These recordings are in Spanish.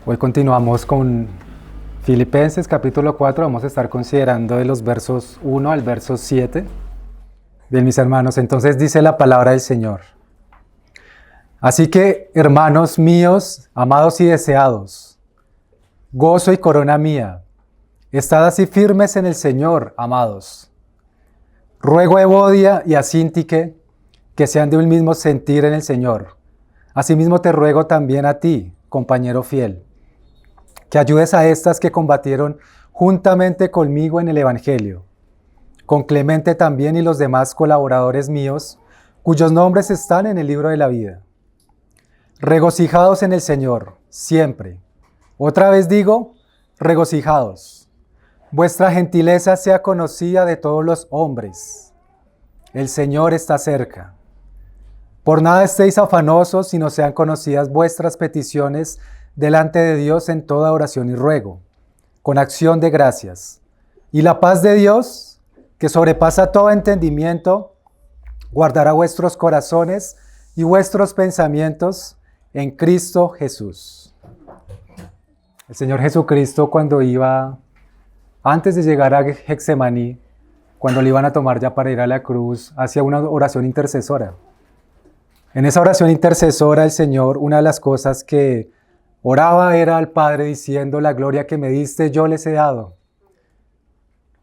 Hoy continuamos con Filipenses capítulo 4, vamos a estar considerando de los versos 1 al verso 7. Bien, mis hermanos, entonces dice la palabra del Señor. Así que, hermanos míos, amados y deseados, gozo y corona mía, estad así firmes en el Señor, amados. Ruego a Evodia y a Síntique que sean de un mismo sentir en el Señor. Asimismo te ruego también a ti, compañero fiel, que ayudes a estas que combatieron juntamente conmigo en el Evangelio, con Clemente también y los demás colaboradores míos, cuyos nombres están en el libro de la vida. Regocijados en el Señor, siempre. Otra vez digo, regocijados. Vuestra gentileza sea conocida de todos los hombres. El Señor está cerca. Por nada estéis afanosos, sino sean conocidas vuestras peticiones delante de Dios en toda oración y ruego, con acción de gracias. Y la paz de Dios, que sobrepasa todo entendimiento, guardará vuestros corazones y vuestros pensamientos en Cristo Jesús. El Señor Jesucristo, cuando iba, antes de llegar a Getsemaní, cuando le iban a tomar ya para ir a la cruz, hacía una oración intercesora. En esa oración intercesora, el Señor, una de las cosas que oraba era al Padre diciendo: la gloria que me diste yo les he dado,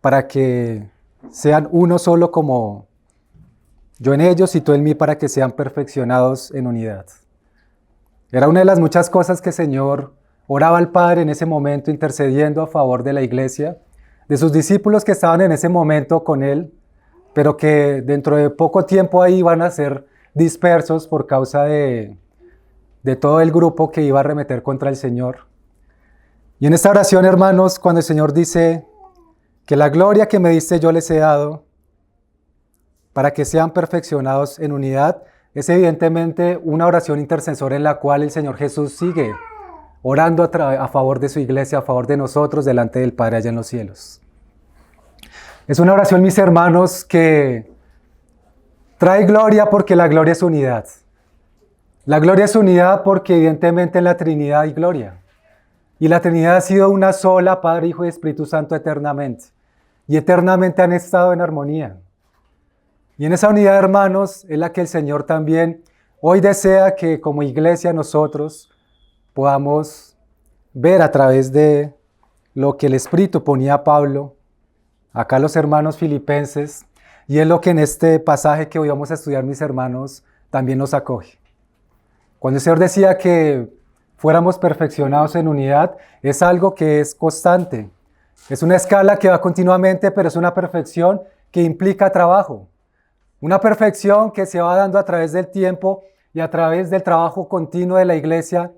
para que sean uno solo como yo en ellos y tú en mí, para que sean perfeccionados en unidad. Era una de las muchas cosas que el Señor oraba al Padre en ese momento, intercediendo a favor de la iglesia, de sus discípulos que estaban en ese momento con Él, pero que dentro de poco tiempo ahí iban a ser dispersos por causa de todo el grupo que iba a arremeter contra el Señor. Y en esta oración, hermanos, cuando el Señor dice que la gloria que me diste yo les he dado, para que sean perfeccionados en unidad, es evidentemente una oración intercesora en la cual el Señor Jesús sigue orando a favor de su iglesia, a favor de nosotros, delante del Padre allá en los cielos. Es una oración, mis hermanos, que trae gloria porque la gloria es unidad. La gloria es unidad porque evidentemente en la Trinidad hay gloria. Y la Trinidad ha sido una sola, Padre, Hijo y Espíritu Santo eternamente. Y eternamente han estado en armonía. Y en esa unidad, hermanos, es la que el Señor también hoy desea que como iglesia nosotros podamos ver a través de lo que el Espíritu ponía a Pablo, acá los hermanos filipenses, y es lo que en este pasaje que hoy vamos a estudiar, mis hermanos, también nos acoge. Cuando el Señor decía que fuéramos perfeccionados en unidad, es algo que es constante. Es una escala que va continuamente, pero es una perfección que implica trabajo. Una perfección que se va dando a través del tiempo y a través del trabajo continuo de la iglesia,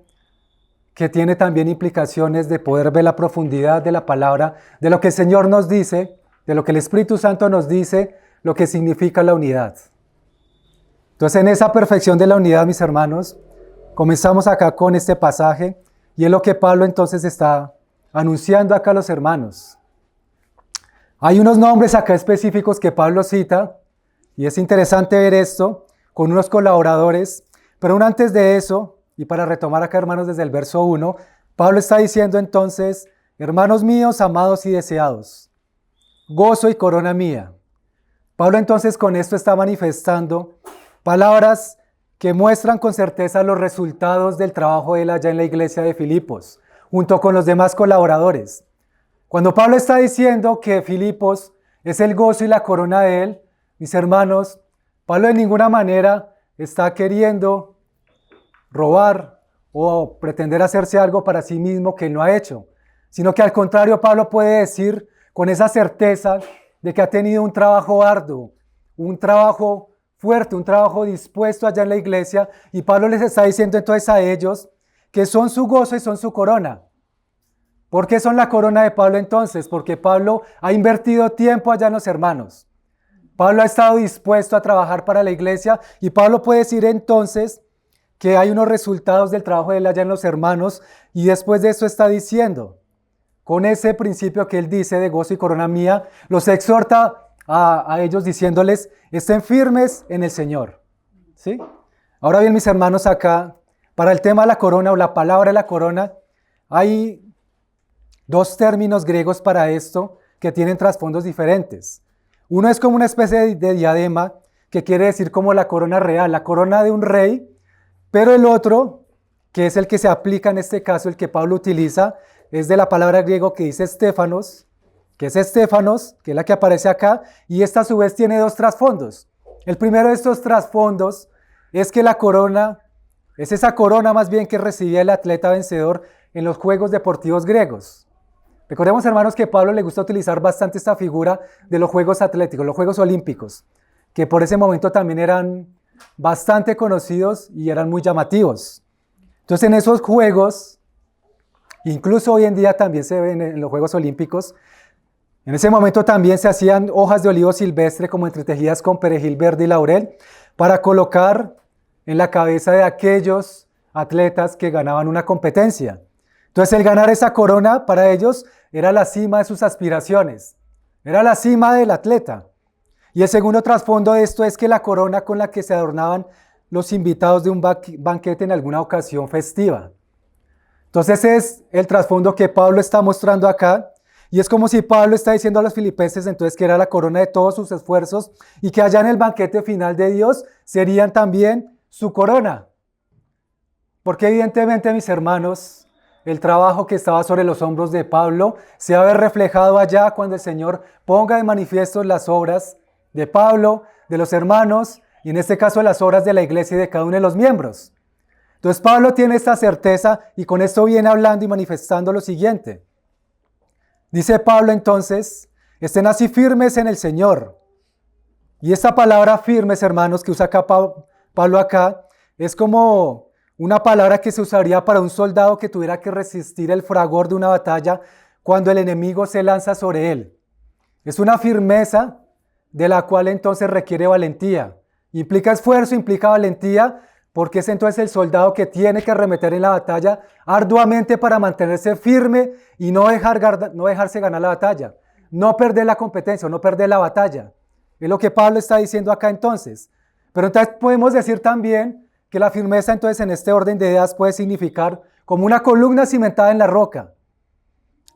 que tiene también implicaciones de poder ver la profundidad de la palabra, de lo que el Señor nos dice, de lo que el Espíritu Santo nos dice, lo que significa la unidad. Entonces, en esa perfección de la unidad, mis hermanos, comenzamos acá con este pasaje, y es lo que Pablo entonces está anunciando acá a los hermanos. Hay unos nombres acá específicos que Pablo cita, y es interesante ver esto con unos colaboradores, pero aún antes de eso, y para retomar acá, hermanos, desde el verso 1, Pablo está diciendo entonces: hermanos míos, amados y deseados, gozo y corona mía. Pablo entonces con esto está manifestando palabras que muestran con certeza los resultados del trabajo de él allá en la iglesia de Filipos, junto con los demás colaboradores. Cuando Pablo está diciendo que Filipos es el gozo y la corona de él, mis hermanos, Pablo de ninguna manera está queriendo robar o pretender hacerse algo para sí mismo que él no ha hecho, sino que al contrario, Pablo puede decir con esa certeza de que ha tenido un trabajo arduo, un trabajo fuerte, un trabajo dispuesto allá en la iglesia, y Pablo les está diciendo entonces a ellos que son su gozo y son su corona. ¿Por qué son la corona de Pablo entonces? Porque Pablo ha invertido tiempo allá en los hermanos. Pablo ha estado dispuesto a trabajar para la iglesia, y Pablo puede decir entonces que hay unos resultados del trabajo de él allá en los hermanos, y después de eso está diciendo, con ese principio que él dice de gozo y corona mía, los exhorta a ellos diciéndoles: estén firmes en el Señor. ¿Sí? Ahora bien, mis hermanos, acá, para el tema de la corona o la palabra de la corona, hay dos términos griegos para esto que tienen trasfondos diferentes. Uno es como una especie de diadema, que quiere decir como la corona real, la corona de un rey, pero el otro, que es el que se aplica en este caso, el que Pablo utiliza, es de la palabra griego que dice Estéfanos, que es la que aparece acá, y esta a su vez tiene dos trasfondos. El primero de estos trasfondos es que la corona, es esa corona más bien que recibía el atleta vencedor en los Juegos Deportivos griegos. Recordemos, hermanos, que a Pablo le gusta utilizar bastante esta figura de los Juegos Atléticos, los Juegos Olímpicos, que por ese momento también eran bastante conocidos y eran muy llamativos. Entonces, en esos Juegos, incluso hoy en día también se ven en los Juegos Olímpicos, en ese momento también se hacían hojas de olivo silvestre como entretejidas con perejil verde y laurel para colocar en la cabeza de aquellos atletas que ganaban una competencia. Entonces, el ganar esa corona para ellos era la cima de sus aspiraciones, era la cima del atleta. Y el segundo trasfondo de esto es que la corona con la que se adornaban los invitados de un banquete en alguna ocasión festiva. Entonces es el trasfondo que Pablo está mostrando acá, y es como si Pablo está diciendo a los filipenses entonces que era la corona de todos sus esfuerzos y que allá en el banquete final de Dios serían también su corona. Porque evidentemente, mis hermanos, el trabajo que estaba sobre los hombros de Pablo se va a ver reflejado allá cuando el Señor ponga de manifiesto las obras de Pablo, de los hermanos, y en este caso las obras de la iglesia y de cada uno de los miembros. Entonces Pablo tiene esta certeza y con esto viene hablando y manifestando lo siguiente. Dice Pablo entonces, estén así firmes en el Señor. Y esta palabra firmes, hermanos, que usa acá Pablo acá, es como una palabra que se usaría para un soldado que tuviera que resistir el fragor de una batalla cuando el enemigo se lanza sobre él. Es una firmeza de la cual entonces requiere valentía. Implica esfuerzo, implica valentía, porque es entonces el soldado que tiene que arremeter en la batalla arduamente para mantenerse firme y no dejarse ganar la batalla, no perder la competencia, no perder la batalla. Es lo que Pablo está diciendo acá entonces. Pero entonces podemos decir también que la firmeza entonces en este orden de ideas puede significar como una columna cimentada en la roca,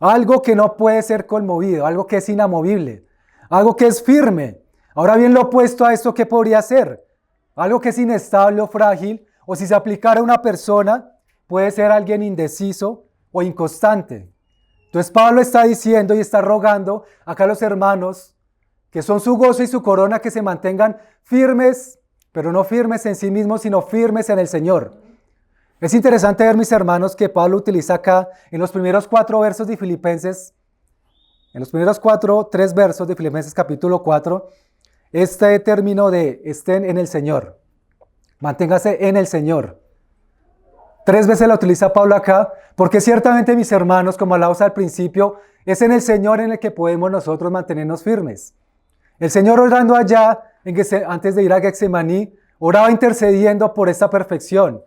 algo que no puede ser conmovido, algo que es inamovible, algo que es firme. Ahora bien, lo opuesto a esto, ¿qué podría ser? Algo que es inestable o frágil, o si se aplicara a una persona, puede ser alguien indeciso o inconstante. Entonces Pablo está diciendo y está rogando acá a los hermanos, que son su gozo y su corona, que se mantengan firmes, pero no firmes en sí mismos, sino firmes en el Señor. Es interesante ver, mis hermanos, que Pablo utiliza acá en los primeros 4 versos de Filipenses, en los primeros 3 versos de Filipenses capítulo 4, este término de estén en el Señor, manténgase en el Señor. 3 veces la utiliza Pablo acá, porque ciertamente, mis hermanos, como hablamos al principio, es en el Señor en el que podemos nosotros mantenernos firmes. El Señor orando allá, antes de ir a Getsemaní, oraba intercediendo por esta perfección.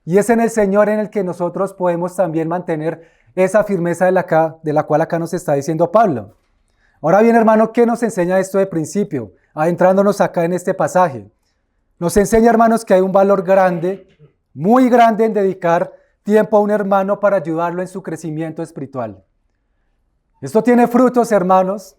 Y es en el Señor en el que nosotros podemos también mantener esa firmeza de la cual acá nos está diciendo Pablo. Ahora bien, hermano, ¿qué nos enseña esto de principio? Adentrándonos acá en este pasaje. Nos enseña, hermanos, que hay un valor grande, muy grande, en dedicar tiempo a un hermano para ayudarlo en su crecimiento espiritual. Esto tiene frutos, hermanos.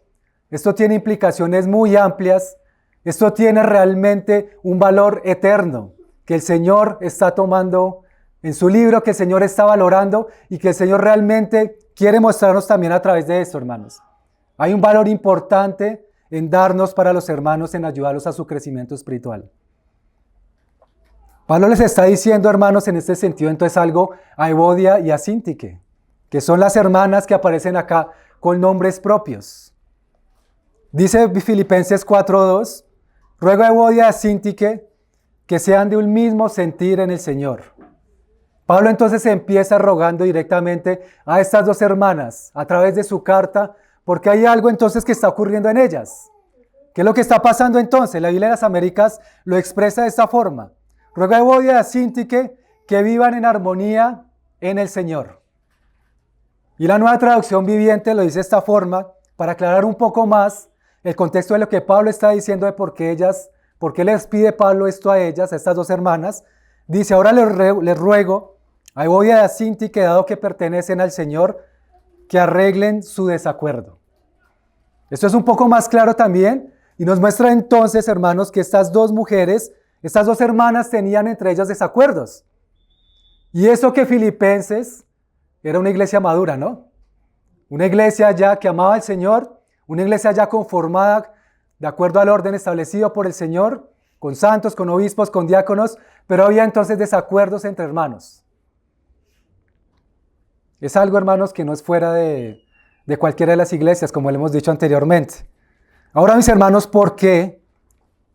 Esto tiene implicaciones muy amplias. Esto tiene realmente un valor eterno que el Señor está tomando en su libro, que el Señor está valorando y que el Señor realmente quiere mostrarnos también a través de esto, hermanos. Hay un valor importante en darnos para los hermanos, en ayudarlos a su crecimiento espiritual. Pablo les está diciendo, hermanos, en este sentido, entonces algo a Evodia y a Síntique, que son las hermanas que aparecen acá con nombres propios. Dice Filipenses 4:2, ruego a Evodia y a Síntique que sean de un mismo sentir en el Señor. Pablo entonces empieza rogando directamente a estas 2 hermanas a través de su carta, porque hay algo entonces que está ocurriendo en ellas. ¿Qué es lo que está pasando entonces? La Biblia de las Américas lo expresa de esta forma. Ruego a Evodia y a Síntique que vivan en armonía en el Señor. Y la Nueva Traducción Viviente lo dice de esta forma, para aclarar un poco más el contexto de lo que Pablo está diciendo de por qué les pide Pablo esto a ellas, a estas 2 hermanas. Dice, ahora les ruego A Evodia y a Síntique, dado que pertenecen al Señor, que arreglen su desacuerdo. Esto es un poco más claro también y nos muestra entonces, hermanos, que estas dos mujeres, estas dos hermanas tenían entre ellas desacuerdos. Y eso que Filipenses era una iglesia madura, ¿no? Una iglesia ya que amaba al Señor, una iglesia ya conformada de acuerdo al orden establecido por el Señor, con santos, con obispos, con diáconos, pero había entonces desacuerdos entre hermanos. Es algo, hermanos, que no es fuera de cualquiera de las iglesias, como le hemos dicho anteriormente. Ahora, mis hermanos, ¿por qué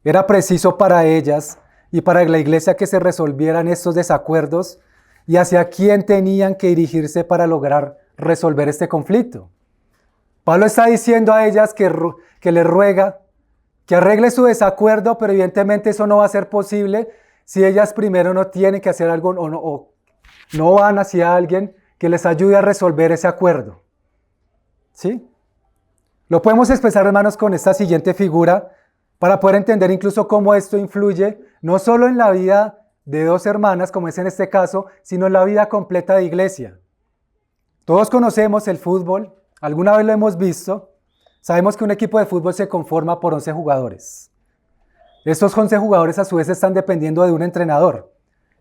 era preciso para ellas y para la iglesia que se resolvieran estos desacuerdos y hacia quién tenían que dirigirse para lograr resolver este conflicto? Pablo está diciendo a ellas que le ruega que arregle su desacuerdo, pero evidentemente eso no va a ser posible si ellas primero no tienen que hacer algo o no van hacia alguien que les ayude a resolver ese acuerdo. ¿Sí? Lo podemos expresar, hermanos, con esta siguiente figura para poder entender incluso cómo esto influye no solo en la vida de dos hermanas, como es en este caso, sino en la vida completa de iglesia. Todos conocemos el fútbol, alguna vez lo hemos visto. Sabemos que un equipo de fútbol se conforma por 11 jugadores. Estos 11 jugadores a su vez están dependiendo de un entrenador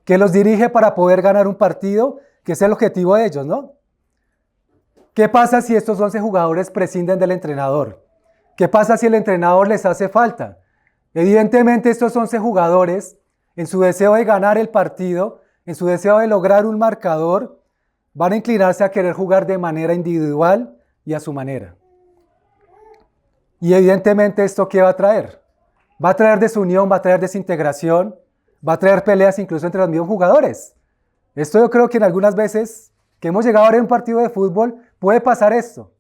que los dirige para poder ganar un partido, que es el objetivo de ellos, ¿no? ¿Qué pasa si estos 11 jugadores prescinden del entrenador? ¿Qué pasa si el entrenador les hace falta? Evidentemente estos 11 jugadores, en su deseo de ganar el partido, en su deseo de lograr un marcador, van a inclinarse a querer jugar de manera individual y a su manera. Y evidentemente esto ¿qué va a traer? Va a traer desunión, va a traer desintegración, va a traer peleas incluso entre los mismos jugadores. Esto yo creo que en algunas veces que hemos llegado a ver un partido de fútbol puede pasar esto.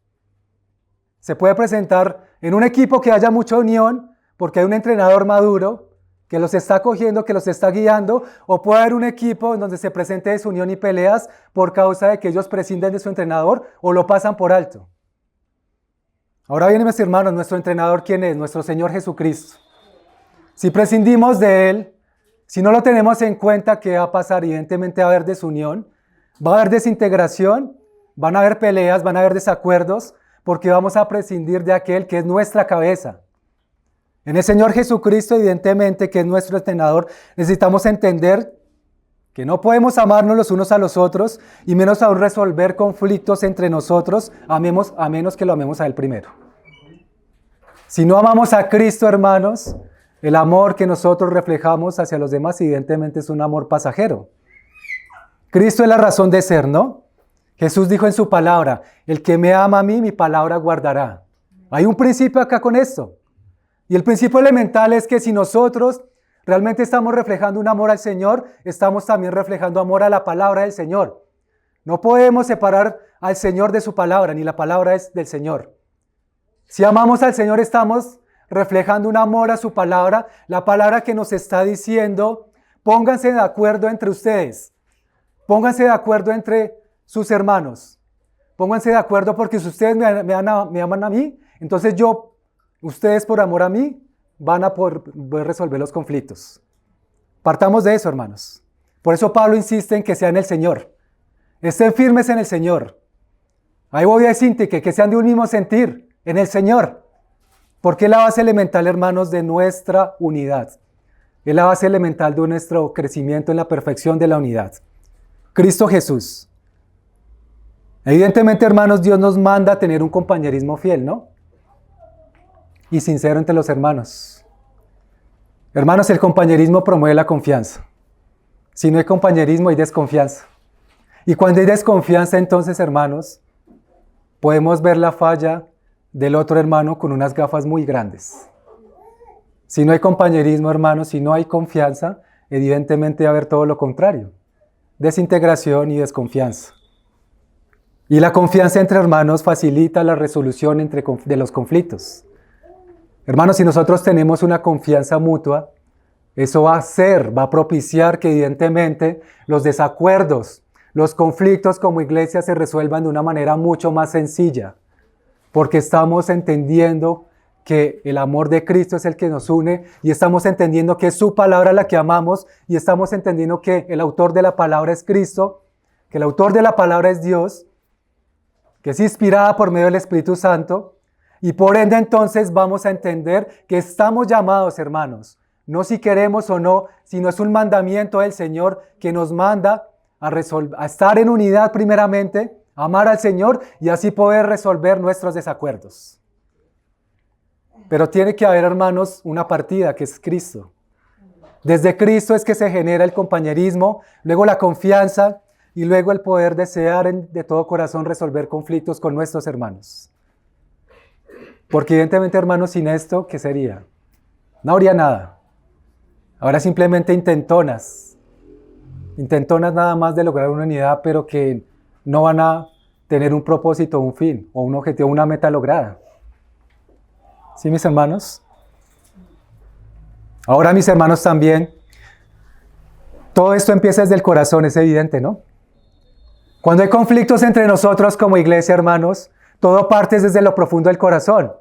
Se puede presentar en un equipo que haya mucha unión porque hay un entrenador maduro que los está cogiendo, que los está guiando, o puede haber un equipo en donde se presente desunión y peleas por causa de que ellos prescinden de su entrenador o lo pasan por alto. Ahora bien, mis hermanos, nuestro entrenador, ¿quién es? Nuestro Señor Jesucristo. Si prescindimos de Él, si no lo tenemos en cuenta, ¿qué va a pasar? Evidentemente va a haber desunión, va a haber desintegración, van a haber peleas, van a haber desacuerdos, porque vamos a prescindir de aquel que es nuestra cabeza. En el Señor Jesucristo, evidentemente, que es nuestro entrenador, necesitamos entender que no podemos amarnos los unos a los otros y menos aún resolver conflictos entre nosotros a menos que lo amemos a Él primero. Si no amamos a Cristo, hermanos, el amor que nosotros reflejamos hacia los demás evidentemente es un amor pasajero. Cristo es la razón de ser, ¿no? Jesús dijo en su palabra, el que me ama a mí, mi palabra guardará. Hay un principio acá con esto. Y el principio elemental es que si nosotros realmente estamos reflejando un amor al Señor, estamos también reflejando amor a la palabra del Señor. No podemos separar al Señor de su palabra, ni la palabra es del Señor. Si amamos al Señor, estamos reflejando un amor a su palabra, la palabra que nos está diciendo, pónganse de acuerdo entre ustedes, pónganse de acuerdo entre sus hermanos, pónganse de acuerdo porque si ustedes me aman a mí, entonces ustedes por amor a mí, van a poder resolver los conflictos. Partamos de eso, hermanos. Por eso Pablo insiste en que sean el Señor. Estén firmes en el Señor. Ahí voy a decirte que sean de un mismo sentir en el Señor. Porque es la base elemental, hermanos, de nuestra unidad. Es la base elemental de nuestro crecimiento en la perfección de la unidad. Cristo Jesús. Evidentemente, hermanos, Dios nos manda a tener un compañerismo fiel, ¿no? Y sincero entre los hermanos. Hermanos, el compañerismo promueve la confianza. Si no hay compañerismo, hay desconfianza. Y cuando hay desconfianza, entonces, hermanos, podemos ver la falla del otro hermano con unas gafas muy grandes. Si no hay compañerismo, hermanos, si no hay confianza, evidentemente va a haber todo lo contrario. Desintegración y desconfianza. Y la confianza entre hermanos facilita la resolución de los conflictos. Hermanos, si nosotros tenemos una confianza mutua, eso va a propiciar que evidentemente los desacuerdos, los conflictos como iglesia se resuelvan de una manera mucho más sencilla, porque estamos entendiendo que el amor de Cristo es el que nos une y estamos entendiendo que es su palabra la que amamos y estamos entendiendo que el autor de la palabra es Cristo que el autor de la palabra es Dios, que es inspirada por medio del Espíritu Santo, y por ende entonces vamos a entender que estamos llamados, hermanos, no si queremos o no, sino es un mandamiento del Señor que nos manda a estar en unidad primeramente, a amar al Señor y así poder resolver nuestros desacuerdos. Pero tiene que haber, hermanos, una partida que es Cristo. Desde Cristo es que se genera el compañerismo, luego la confianza y luego el poder desear de todo corazón resolver conflictos con nuestros hermanos. Porque evidentemente, hermanos, sin esto, ¿qué sería? No habría nada. Ahora simplemente intentonas nada más de lograr una unidad, pero que no van a tener un propósito, un fin, o un objetivo, una meta lograda. ¿Sí, mis hermanos? Ahora, mis hermanos, también, todo esto empieza desde el corazón, es evidente, ¿no? Cuando hay conflictos entre nosotros como iglesia, hermanos, todo parte desde lo profundo del corazón.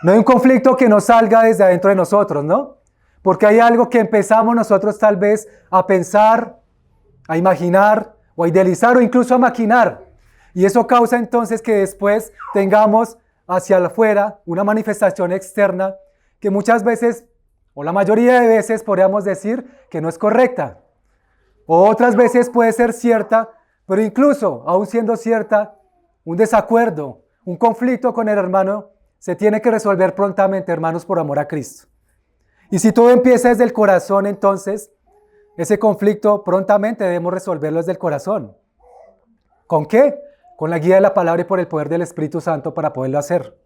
No hay un conflicto que no salga desde adentro de nosotros, ¿no? Porque hay algo que empezamos nosotros tal vez a pensar, a imaginar, o a idealizar, o incluso a maquinar. Y eso causa entonces que después tengamos hacia afuera una manifestación externa que muchas veces, o la mayoría de veces, podríamos decir que no es correcta. O otras veces puede ser cierta, pero incluso, aún siendo cierta, un desacuerdo, un conflicto con el hermano, se tiene que resolver prontamente, hermanos, por amor a Cristo. Y si todo empieza desde el corazón, entonces, ese conflicto prontamente debemos resolverlo desde el corazón. ¿Con qué? Con la guía de la palabra y por el poder del Espíritu Santo para poderlo hacer.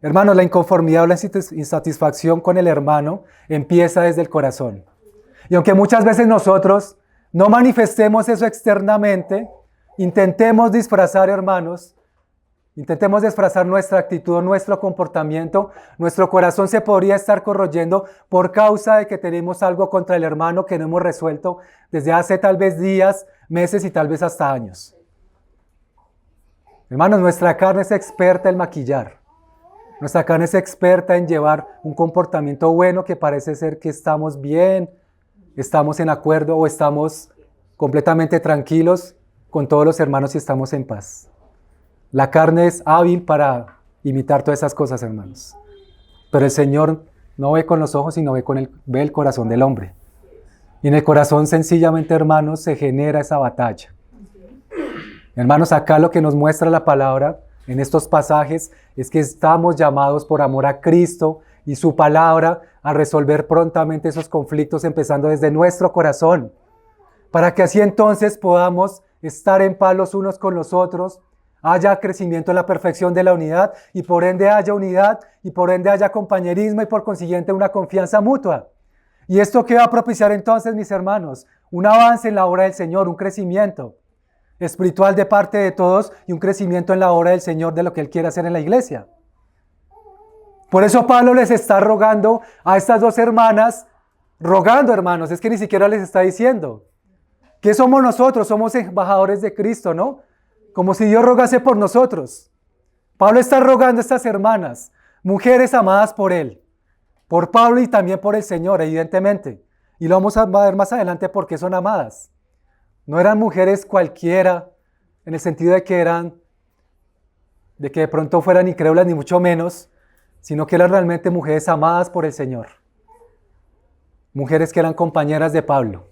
Hermanos, la inconformidad o la insatisfacción con el hermano empieza desde el corazón. Y aunque muchas veces nosotros no manifestemos eso externamente, intentemos disfrazar, hermanos, intentemos disfrazar nuestra actitud, nuestro comportamiento, nuestro corazón se podría estar corroyendo por causa de que tenemos algo contra el hermano que no hemos resuelto desde hace tal vez días, meses y tal vez hasta años. Hermanos, nuestra carne es experta en maquillar. Nuestra carne es experta en llevar un comportamiento bueno que parece ser que estamos bien, estamos en acuerdo o estamos completamente tranquilos con todos los hermanos y estamos en paz. La carne es hábil para imitar todas esas cosas, hermanos. Pero el Señor no ve con los ojos, sino ve el corazón del hombre. Y en el corazón sencillamente, hermanos, se genera esa batalla. Hermanos, acá lo que nos muestra la palabra en estos pasajes es que estamos llamados por amor a Cristo y su palabra a resolver prontamente esos conflictos empezando desde nuestro corazón, para que así entonces podamos estar en paz los unos con los otros, haya crecimiento en la perfección de la unidad y por ende haya unidad y por ende haya compañerismo y por consiguiente una confianza mutua. ¿Y esto qué va a propiciar entonces, mis hermanos? Un avance en la obra del Señor, un crecimiento espiritual de parte de todos y un crecimiento en la obra del Señor de lo que Él quiere hacer en la iglesia. Por eso Pablo les está rogando a estas dos hermanas, hermanos, es que ni siquiera les está diciendo. ¿Qué somos nosotros? Somos embajadores de Cristo, ¿no? Como si Dios rogase por nosotros. Pablo está rogando a estas hermanas, mujeres amadas por Él, por Pablo y también por el Señor, evidentemente. Y lo vamos a ver más adelante porque son amadas. No eran mujeres cualquiera, en el sentido de que de pronto fueran incrédulas, ni mucho menos, sino que eran realmente mujeres amadas por el Señor. Mujeres que eran compañeras de Pablo.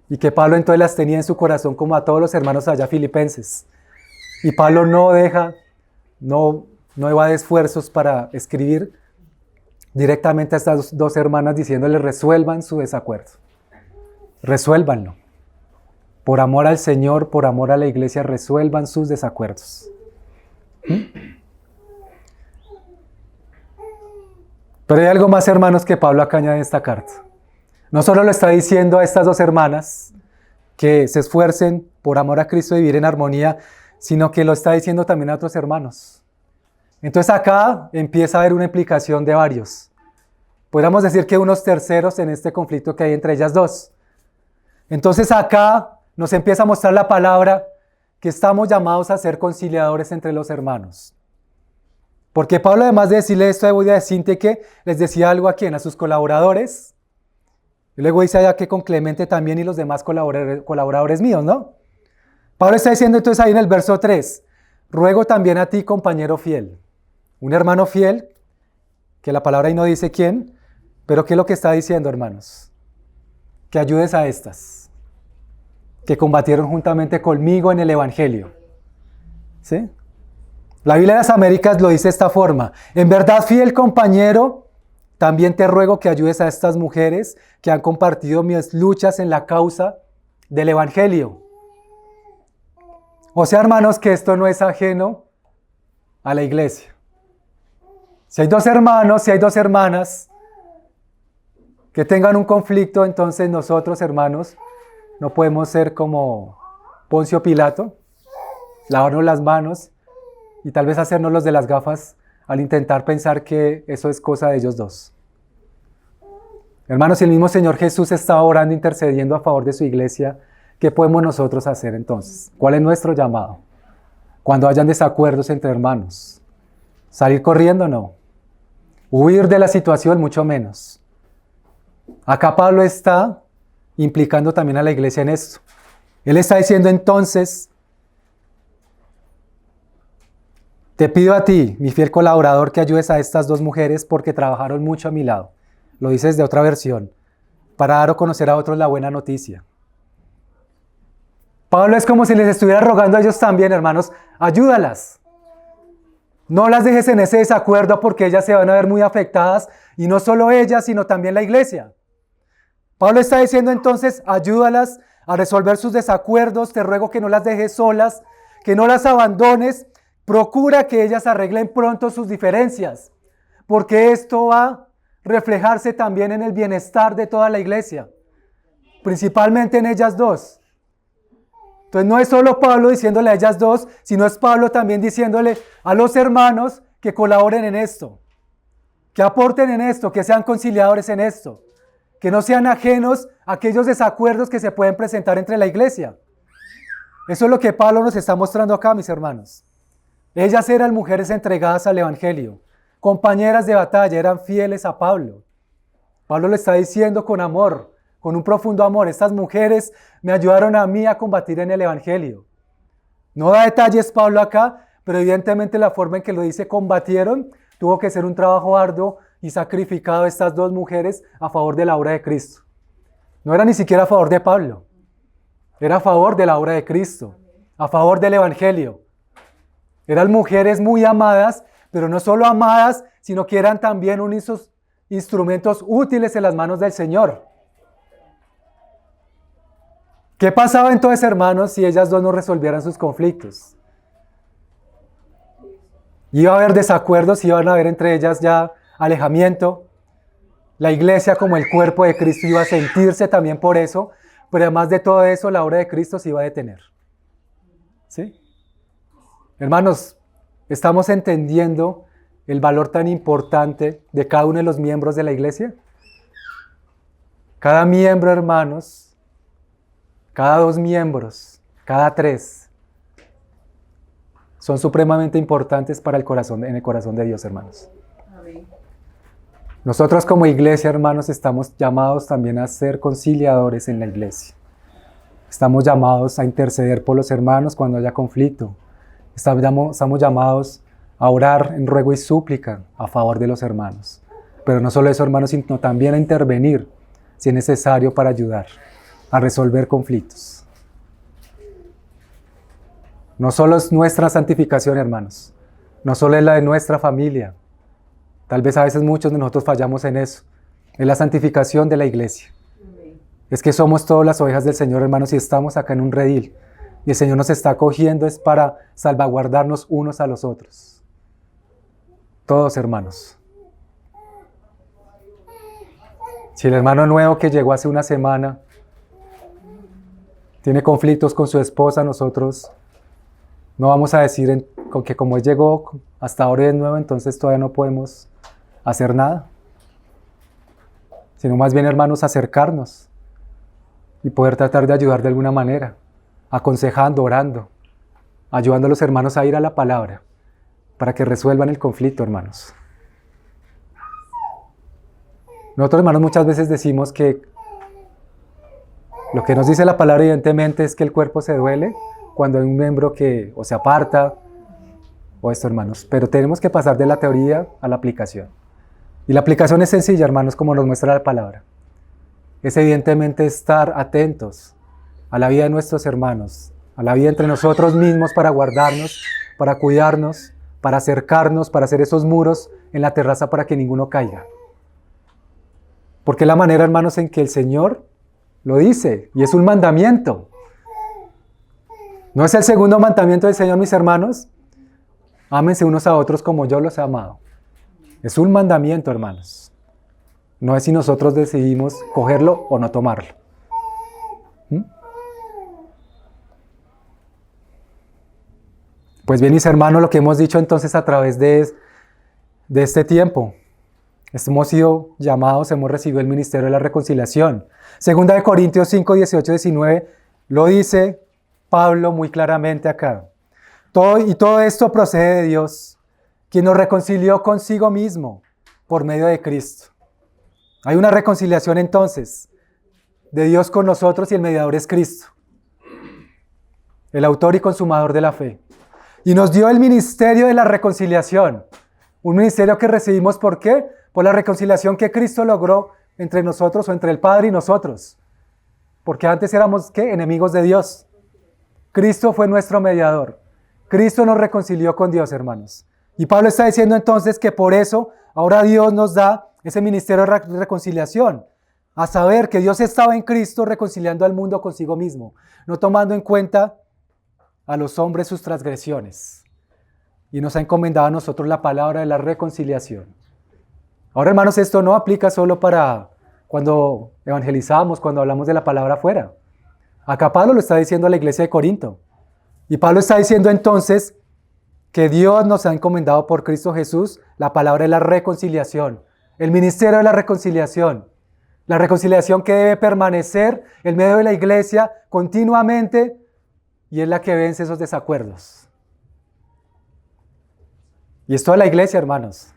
Y que Pablo entonces las tenía en su corazón como a todos los hermanos allá filipenses. Y Pablo no evade esfuerzos para escribir directamente a estas dos hermanas diciéndoles resuelvan su desacuerdo. Resuélvanlo. Por amor al Señor, por amor a la iglesia, resuelvan sus desacuerdos. Pero hay algo más, hermanos, que Pablo acá añade en esta carta. No solo lo está diciendo a estas dos hermanas que se esfuercen por amor a Cristo y vivir en armonía, sino que lo está diciendo también a otros hermanos. Entonces acá empieza a haber una implicación de varios. Podríamos decir que unos terceros en este conflicto que hay entre ellas dos. Entonces acá nos empieza a mostrar la palabra que estamos llamados a ser conciliadores entre los hermanos. Porque Pablo, además de decirle esto de Bodia de Sintique, les decía algo a quién, a sus colaboradores. Y luego dice allá que con Clemente también y los demás colaboradores míos, ¿no? Pablo está diciendo entonces ahí en el verso 3, ruego también a ti, compañero fiel, un hermano fiel, que la palabra ahí no dice quién, pero ¿qué es lo que está diciendo, hermanos? Que ayudes a estas, que combatieron juntamente conmigo en el Evangelio. ¿Sí? La Biblia de las Américas lo dice de esta forma, en verdad, fiel compañero, también te ruego que ayudes a estas mujeres que han compartido mis luchas en la causa del Evangelio. O sea, hermanos, que esto no es ajeno a la iglesia. Si hay dos hermanos, si hay dos hermanas que tengan un conflicto, entonces nosotros, hermanos, no podemos ser como Poncio Pilato, lavarnos las manos y tal vez hacernos los de las gafas al intentar pensar que eso es cosa de ellos dos. Hermanos, si el mismo Señor Jesús estaba orando, intercediendo a favor de su iglesia, ¿qué podemos nosotros hacer entonces? ¿Cuál es nuestro llamado? Cuando hayan desacuerdos entre hermanos. ¿Salir corriendo? No. Huir de la situación, mucho menos. Acá Pablo está implicando también a la iglesia en esto. Él está diciendo entonces, te pido a ti, mi fiel colaborador, que ayudes a estas dos mujeres porque trabajaron mucho a mi lado. Lo dices de otra versión, para dar a conocer a otros la buena noticia. Pablo es como si les estuviera rogando a ellos también, hermanos, ayúdalas. No las dejes en ese desacuerdo porque ellas se van a ver muy afectadas, y no solo ellas, sino también la iglesia. Pablo está diciendo entonces, ayúdalas a resolver sus desacuerdos, te ruego que no las dejes solas, que no las abandones, procura que ellas arreglen pronto sus diferencias, porque esto va a reflejarse también en el bienestar de toda la iglesia, principalmente en ellas dos. Entonces no es solo Pablo diciéndole a ellas dos, sino es Pablo también diciéndole a los hermanos que colaboren en esto, que aporten en esto, que sean conciliadores en esto, que no sean ajenos a aquellos desacuerdos que se pueden presentar entre la iglesia. Eso es lo que Pablo nos está mostrando acá, mis hermanos. Ellas eran mujeres entregadas al Evangelio, compañeras de batalla, eran fieles a Pablo. Pablo le está diciendo con amor, con un profundo amor, estas mujeres me ayudaron a mí a combatir en el Evangelio. No da detalles Pablo acá, pero evidentemente la forma en que lo dice combatieron, tuvo que ser un trabajo arduo y sacrificado de estas dos mujeres a favor de la obra de Cristo. No era ni siquiera a favor de Pablo, era a favor de la obra de Cristo, a favor del Evangelio. Eran mujeres muy amadas, pero no solo amadas, sino que eran también unos instrumentos útiles en las manos del Señor. ¿Qué pasaba entonces, hermanos, si ellas dos no resolvieran sus conflictos? Iba a haber desacuerdos, iban a haber entre ellas ya alejamiento. La iglesia como el cuerpo de Cristo iba a sentirse también por eso, pero además de todo eso, la obra de Cristo se iba a detener. ¿Sí? Hermanos, ¿estamos entendiendo el valor tan importante de cada uno de los miembros de la iglesia? Cada miembro, hermanos, cada 2 miembros, cada 3, son supremamente importantes para el corazón, en el corazón de Dios, hermanos. Amén. Nosotros como iglesia, hermanos, estamos llamados también a ser conciliadores en la iglesia. Estamos llamados a interceder por los hermanos cuando haya conflicto. Estamos llamados a orar en ruego y súplica a favor de los hermanos. Pero no solo eso, hermanos, sino también a intervenir, si es necesario, para ayudar a resolver conflictos. No solo es nuestra santificación, hermanos. No solo es la de nuestra familia. Tal vez a veces muchos de nosotros fallamos en eso. Es la santificación de la iglesia. Es que somos todas las ovejas del Señor, hermanos, y estamos acá en un redil. Y el Señor nos está acogiendo es para salvaguardarnos unos a los otros. Todos, hermanos. Si el hermano nuevo que llegó hace una semana tiene conflictos con su esposa, nosotros no vamos a decir que como él llegó hasta ahora es nuevo, entonces todavía no podemos hacer nada. Sino más bien, hermanos, acercarnos y poder tratar de ayudar de alguna manera, aconsejando, orando, ayudando a los hermanos a ir a la palabra para que resuelvan el conflicto, hermanos. Nosotros, hermanos, muchas veces decimos que lo que nos dice la palabra evidentemente es que el cuerpo se duele, cuando hay un miembro que o se aparta, o esto, hermanos. Pero tenemos que pasar de la teoría a la aplicación. Y la aplicación es sencilla, hermanos, como nos muestra la palabra. Es evidentemente estar atentos a la vida de nuestros hermanos, a la vida entre nosotros mismos para guardarnos, para cuidarnos, para acercarnos, para hacer esos muros en la terraza para que ninguno caiga. Porque es la manera, hermanos, en que el Señor lo dice, y es un mandamiento. ¿No es el segundo mandamiento del Señor, mis hermanos? Ámense unos a otros como yo los he amado. Es un mandamiento, hermanos. No es si nosotros decidimos cogerlo o no tomarlo. Pues bien, mis hermanos, lo que hemos dicho entonces a través de este tiempo. Hemos sido llamados, hemos recibido el ministerio de la reconciliación. Segunda de Corintios 5, 18, 19, lo dice Pablo muy claramente acá. Todo esto procede de Dios, quien nos reconcilió consigo mismo por medio de Cristo. Hay una reconciliación entonces de Dios con nosotros y el mediador es Cristo, el autor y consumador de la fe. Y nos dio el ministerio de la reconciliación. Un ministerio que recibimos, ¿por qué? Por la reconciliación que Cristo logró entre nosotros o entre el Padre y nosotros. Porque antes éramos, ¿qué? Enemigos de Dios. Cristo fue nuestro mediador. Cristo nos reconcilió con Dios, hermanos. Y Pablo está diciendo entonces que por eso ahora Dios nos da ese ministerio de reconciliación. A saber que Dios estaba en Cristo reconciliando al mundo consigo mismo, no tomando en cuenta a los hombres sus transgresiones. Y nos ha encomendado a nosotros la palabra de la reconciliación. Ahora, hermanos, esto no aplica solo para cuando evangelizamos, cuando hablamos de la palabra afuera. Acá Pablo lo está diciendo a la iglesia de Corinto. Y Pablo está diciendo entonces que Dios nos ha encomendado por Cristo Jesús la palabra de la reconciliación, el ministerio de la reconciliación que debe permanecer en medio de la iglesia continuamente y es la que vence esos desacuerdos. Y es toda la iglesia, hermanos.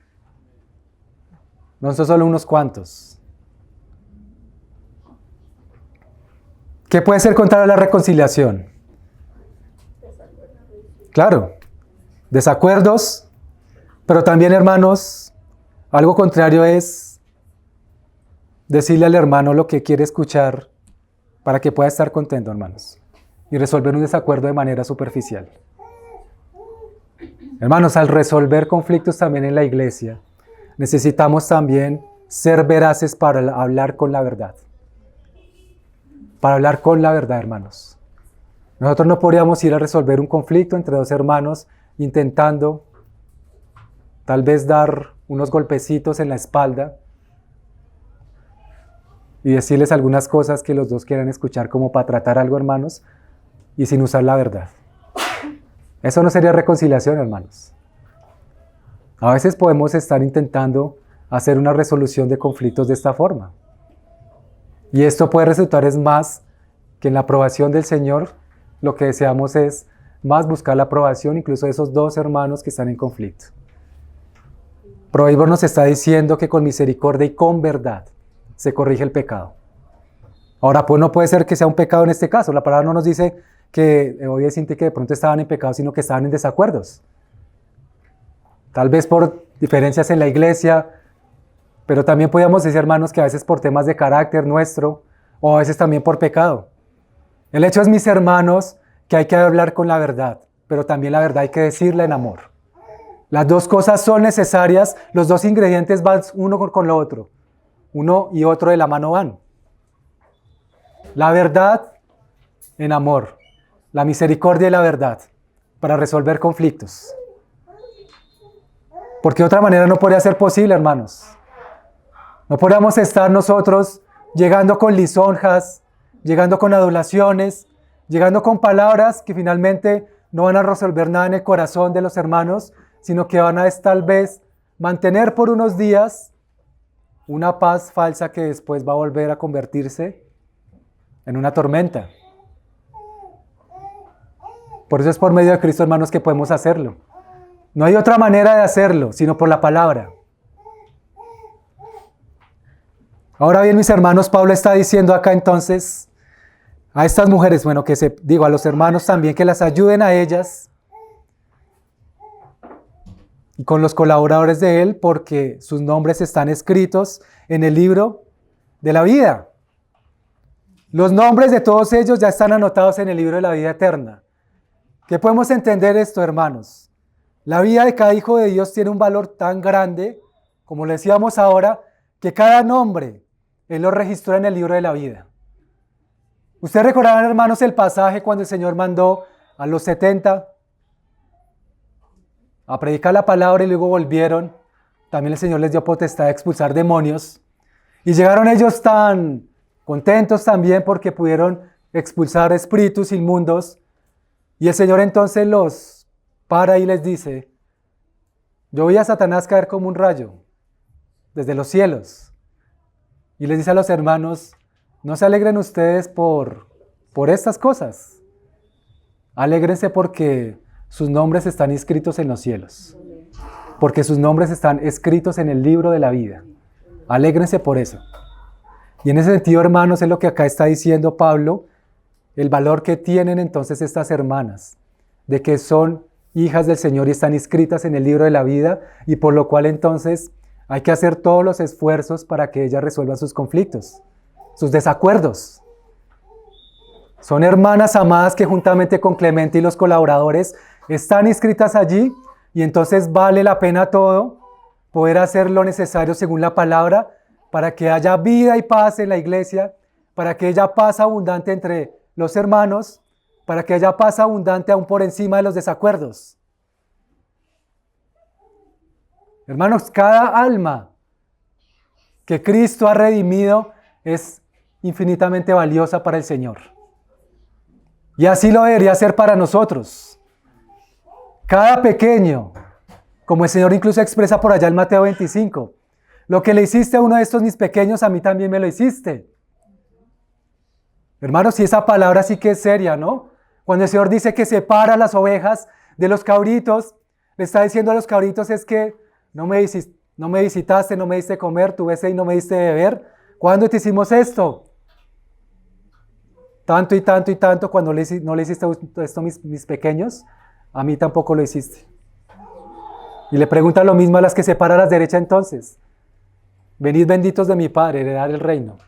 No son solo unos cuantos. ¿Qué puede ser contrario a la reconciliación? Claro, desacuerdos, pero también, hermanos, algo contrario es decirle al hermano lo que quiere escuchar para que pueda estar contento, hermanos, y resolver un desacuerdo de manera superficial. Hermanos, al resolver conflictos también en la iglesia, necesitamos también ser veraces para hablar con la verdad. Para hablar con la verdad, hermanos. Nosotros no podríamos ir a resolver un conflicto entre dos hermanos intentando tal vez dar unos golpecitos en la espalda y decirles algunas cosas que los dos quieran escuchar como para tratar algo, hermanos, y sin usar la verdad. Eso no sería reconciliación, hermanos. A veces podemos estar intentando hacer una resolución de conflictos de esta forma. Y esto puede resultar es más que en la aprobación del Señor, lo que deseamos es más buscar la aprobación incluso de esos dos hermanos que están en conflicto. Proverbio nos está diciendo que con misericordia y con verdad se corrige el pecado. Ahora, pues no puede ser que sea un pecado en este caso. La palabra no nos dice que Evodia y Sinti que de pronto estaban en pecado, sino que estaban en desacuerdos. Tal vez por diferencias en la iglesia, pero también podríamos decir, hermanos, que a veces por temas de carácter nuestro, o a veces también por pecado. El hecho es, mis hermanos, que hay que hablar con la verdad, pero también la verdad hay que decirla en amor. Las dos cosas son necesarias, los dos ingredientes van uno con lo otro. Uno y otro de la mano van. La verdad en amor, la misericordia y la verdad, para resolver conflictos. Porque de otra manera no podría ser posible, hermanos. No podríamos estar nosotros llegando con lisonjas, llegando con adulaciones, llegando con palabras que finalmente no van a resolver nada en el corazón de los hermanos, sino que van a tal vez mantener por unos días una paz falsa que después va a volver a convertirse en una tormenta. Por eso es por medio de Cristo, hermanos, que podemos hacerlo. No hay otra manera de hacerlo, sino por la palabra. Ahora bien, mis hermanos, Pablo está diciendo acá entonces, a estas mujeres, bueno, digo a los hermanos también, que las ayuden a ellas y con los colaboradores de él, porque sus nombres están escritos en el libro de la vida. Los nombres de todos ellos ya están anotados en el libro de la vida eterna. ¿Qué podemos entender esto, hermanos? La vida de cada hijo de Dios tiene un valor tan grande, como le decíamos ahora, que cada nombre Él lo registró en el libro de la vida. Ustedes recordarán, hermanos, el pasaje cuando el Señor mandó a los 70 a predicar la palabra y luego volvieron. También el Señor les dio potestad de expulsar demonios. Y llegaron ellos tan contentos también porque pudieron expulsar espíritus inmundos. Y el Señor entonces los para y les dice: yo vi a Satanás caer como un rayo desde los cielos. Y les dice a los hermanos: no se alegren ustedes por estas cosas. Alégrense porque sus nombres están inscritos en los cielos. Porque sus nombres están escritos en el libro de la vida. Alégrense por eso. Y en ese sentido, hermanos, es lo que acá está diciendo Pablo, el valor que tienen entonces estas hermanas, de que son hijas del Señor y están inscritas en el libro de la vida, y por lo cual entonces hay que hacer todos los esfuerzos para que ellas resuelvan sus conflictos, sus desacuerdos. Son hermanas amadas que juntamente con Clemente y los colaboradores están inscritas allí, y entonces vale la pena todo poder hacer lo necesario según la palabra para que haya vida y paz en la iglesia, para que haya paz abundante entre los hermanos, para que haya paz abundante aún por encima de los desacuerdos. Hermanos, cada alma que Cristo ha redimido es infinitamente valiosa para el Señor. Y así lo debería ser para nosotros. Cada pequeño, como el Señor incluso expresa por allá en Mateo 25, lo que le hiciste a uno de estos mis pequeños, a mí también me lo hiciste. Hermanos, si esa palabra sí que es seria, ¿no? Cuando el Señor dice que separa las ovejas de los cabritos, le está diciendo a los cabritos es que no me visitaste, no me diste comer, tuve sed y no me diste beber. ¿Cuándo te hicimos esto? Tanto y tanto y tanto, cuando no le hiciste esto a mis pequeños, a mí tampoco lo hiciste. Y le pregunta lo mismo a las que separa a la derecha entonces. Venid benditos de mi Padre, heredar el reino.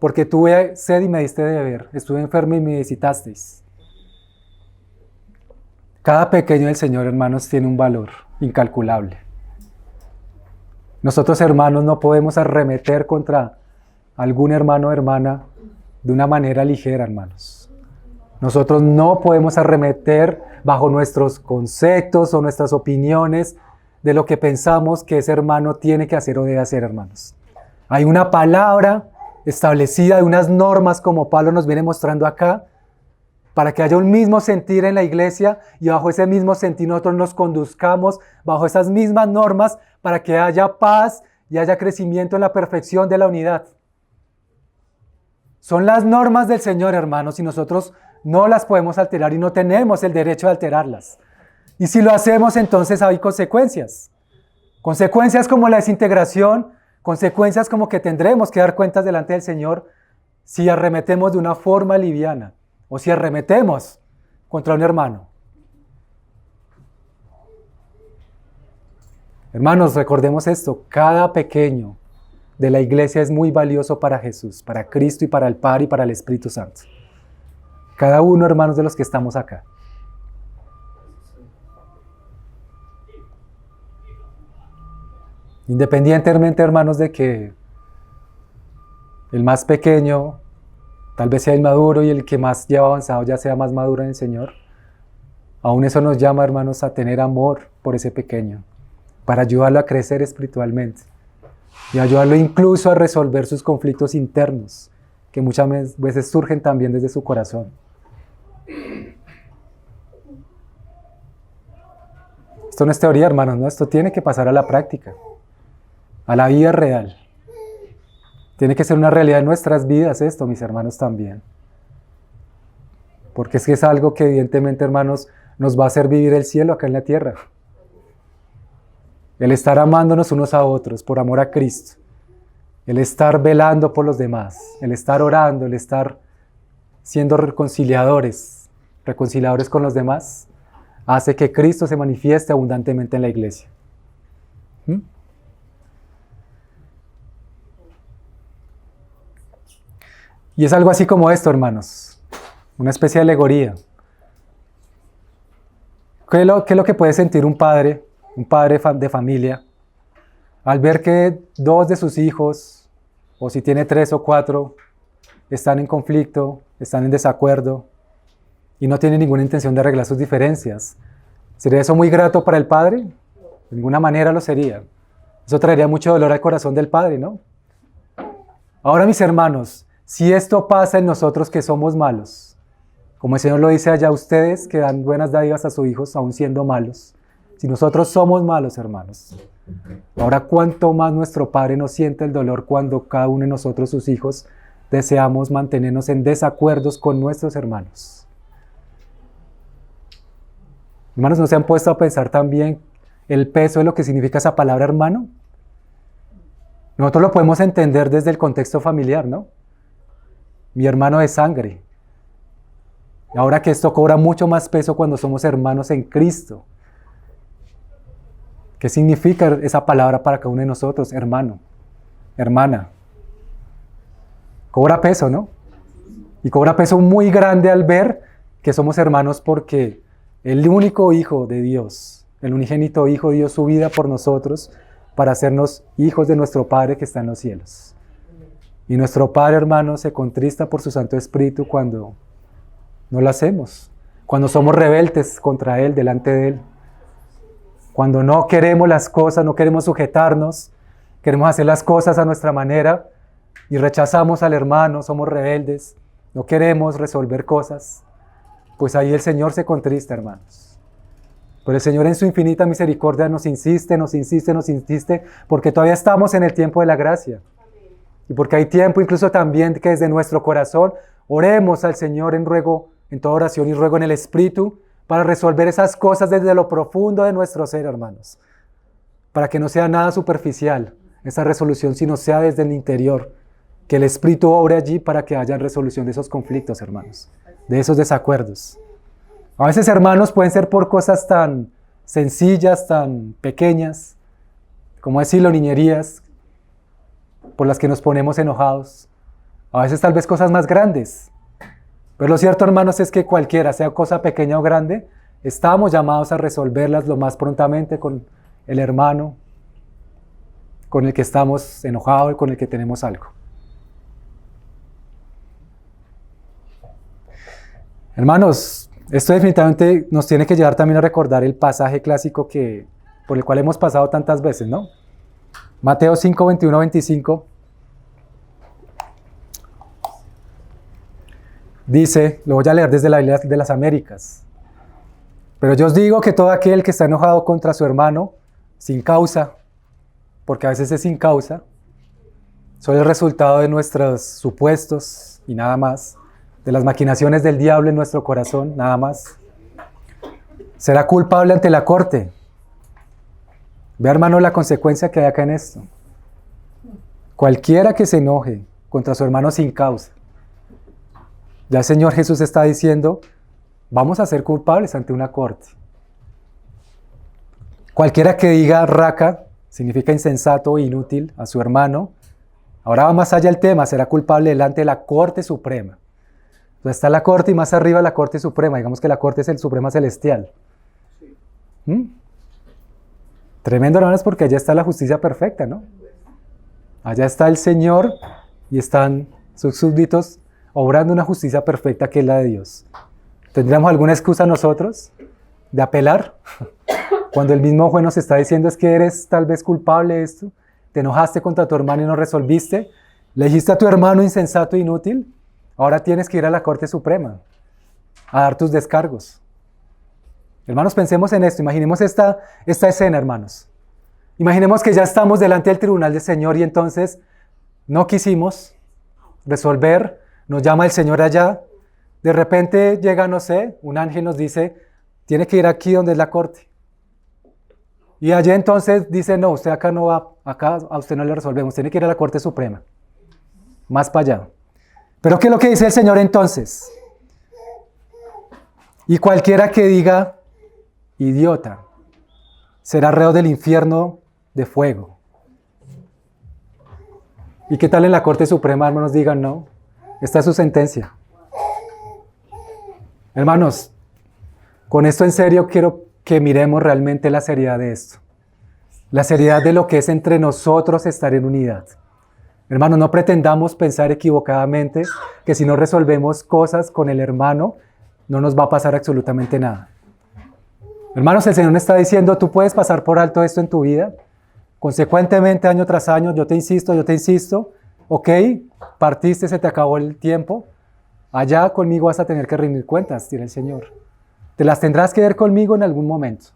Porque tuve sed y me diste de beber, estuve enfermo y me visitasteis. Cada pequeño del Señor, hermanos, tiene un valor incalculable. Nosotros, hermanos, no podemos arremeter contra algún hermano o hermana de una manera ligera, hermanos. Nosotros no podemos arremeter bajo nuestros conceptos o nuestras opiniones de lo que pensamos que ese hermano tiene que hacer o debe hacer, hermanos. Hay una palabra establecida, de unas normas como Pablo nos viene mostrando acá, para que haya un mismo sentir en la iglesia y bajo ese mismo sentir nosotros nos conduzcamos bajo esas mismas normas para que haya paz y haya crecimiento en la perfección de la unidad. Son las normas del Señor, hermanos, y nosotros no las podemos alterar y no tenemos el derecho de alterarlas. Y si lo hacemos, entonces hay consecuencias. Consecuencias como la desintegración, consecuencias como que tendremos que dar cuentas delante del Señor si arremetemos de una forma liviana o si arremetemos contra un hermano. Hermanos, recordemos esto, cada pequeño de la iglesia es muy valioso para Jesús, para Cristo y para el Padre y para el Espíritu Santo. Cada uno, hermanos, de los que estamos acá. Independientemente, hermanos, de que el más pequeño tal vez sea el maduro y el que más lleva avanzado ya sea más maduro en el Señor, aún eso nos llama, hermanos, a tener amor por ese pequeño, para ayudarlo a crecer espiritualmente y ayudarlo incluso a resolver sus conflictos internos, que muchas veces surgen también desde su corazón. Esto no es teoría, hermanos, ¿no? Esto tiene que pasar a la práctica, a la vida real. Tiene que ser una realidad en nuestras vidas esto, mis hermanos, también. Porque es que es algo que evidentemente, hermanos, nos va a hacer vivir el cielo acá en la tierra. El estar amándonos unos a otros por amor a Cristo. El estar velando por los demás. El estar orando, el estar siendo reconciliadores con los demás, hace que Cristo se manifieste abundantemente en la iglesia. ¿Mm? Y es algo así como esto, hermanos, una especie de alegoría. ¿Qué es lo que puede sentir un padre de familia, al ver que dos de sus hijos, o si tiene 3 o 4, están en conflicto, están en desacuerdo, y no tienen ninguna intención de arreglar sus diferencias? ¿Sería eso muy grato para el padre? De ninguna manera lo sería. Eso traería mucho dolor al corazón del padre, ¿no? Ahora, mis hermanos, si esto pasa en nosotros que somos malos, como el Señor lo dice allá, ustedes que dan buenas dádivas a sus hijos aún siendo malos, si nosotros somos malos, hermanos, ahora cuánto más nuestro Padre nos siente el dolor cuando cada uno de nosotros, sus hijos, deseamos mantenernos en desacuerdos con nuestros hermanos. Hermanos, ¿no se han puesto a pensar también el peso de lo que significa esa palabra hermano? Nosotros lo podemos entender desde el contexto familiar, ¿no? Mi hermano de sangre. Ahora que esto cobra mucho más peso cuando somos hermanos en Cristo. ¿Qué significa esa palabra para cada uno de nosotros? Hermano, hermana. Cobra peso, ¿no? Y cobra peso muy grande al ver que somos hermanos porque el único Hijo de Dios, el unigénito Hijo, dio su vida por nosotros para hacernos hijos de nuestro Padre que está en los cielos. Y nuestro Padre, hermano, se contrista por su Santo Espíritu cuando no lo hacemos, cuando somos rebeldes contra Él, delante de Él, cuando no queremos las cosas, no queremos sujetarnos, queremos hacer las cosas a nuestra manera y rechazamos al hermano, somos rebeldes, no queremos resolver cosas, pues ahí el Señor se contrista, hermanos. Pero el Señor en su infinita misericordia nos insiste, porque todavía estamos en el tiempo de la gracia. Y porque hay tiempo incluso también que desde nuestro corazón oremos al Señor en toda oración y ruego en el Espíritu para resolver esas cosas desde lo profundo de nuestro ser, hermanos. Para que no sea nada superficial esa resolución, sino sea desde el interior. Que el Espíritu obre allí para que haya resolución de esos conflictos, hermanos. De esos desacuerdos. A veces, hermanos, pueden ser por cosas tan sencillas, tan pequeñas, como decirlo, niñerías, por las que nos ponemos enojados. A veces tal vez cosas más grandes. Pero lo cierto, hermanos, es que cualquiera, sea cosa pequeña o grande, estamos llamados a resolverlas lo más prontamente con el hermano con el que estamos enojados y con el que tenemos algo. Hermanos, esto definitivamente nos tiene que llevar también a recordar el pasaje clásico por el cual hemos pasado tantas veces, ¿no? Mateo 5, 21, 25. Dice, lo voy a leer desde la Biblia de las Américas. Pero yo os digo que todo aquel que está enojado contra su hermano, sin causa, porque a veces es sin causa, son el resultado de nuestros supuestos y nada más, de las maquinaciones del diablo en nuestro corazón, nada más, será culpable ante la corte. Ve, hermano, la consecuencia que hay acá en esto. Cualquiera que se enoje contra su hermano sin causa, ya el Señor Jesús está diciendo, vamos a ser culpables ante una corte. Cualquiera que diga raca, significa insensato e inútil a su hermano, ahora va más allá el tema, será culpable delante de la Corte Suprema. Entonces está la Corte y más arriba la Corte Suprema, digamos que la Corte es el Suprema Celestial. Tremendo, hermanos, porque allá está la justicia perfecta, ¿no? Allá está el Señor y están sus súbditos obrando una justicia perfecta que es la de Dios. ¿Tendríamos alguna excusa nosotros de apelar? Cuando el mismo juez nos está diciendo es que eres tal vez culpable de esto, te enojaste contra tu hermano y no resolviste, le dijiste a tu hermano insensato e inútil, ahora tienes que ir a la Corte Suprema a dar tus descargos. Hermanos, pensemos en esto, imaginemos esta escena, hermanos. Imaginemos que ya estamos delante del tribunal del Señor y entonces no quisimos resolver, nos llama el Señor allá, de repente llega, no sé, un ángel nos dice, tiene que ir aquí donde es la corte. Y allá entonces dice, no, usted acá no va, acá a usted no le resolvemos, tiene que ir a la Corte Suprema, más para allá. Pero ¿qué es lo que dice el Señor entonces? Y cualquiera que diga idiota será reo del infierno de fuego. ¿Y qué tal en la Corte Suprema, hermanos? Digan, no, esta es su sentencia. Hermanos, con esto en serio quiero que miremos realmente la seriedad de esto. La seriedad de lo que es entre nosotros estar en unidad. Hermanos, no pretendamos pensar equivocadamente que si no resolvemos cosas con el hermano, no nos va a pasar absolutamente nada. Hermanos, el Señor nos está diciendo, tú puedes pasar por alto esto en tu vida. Consecuentemente, año tras año, yo te insisto, ok, partiste, se te acabó el tiempo, allá conmigo vas a tener que rendir cuentas, dirá el Señor. Te las tendrás que ver conmigo en algún momento.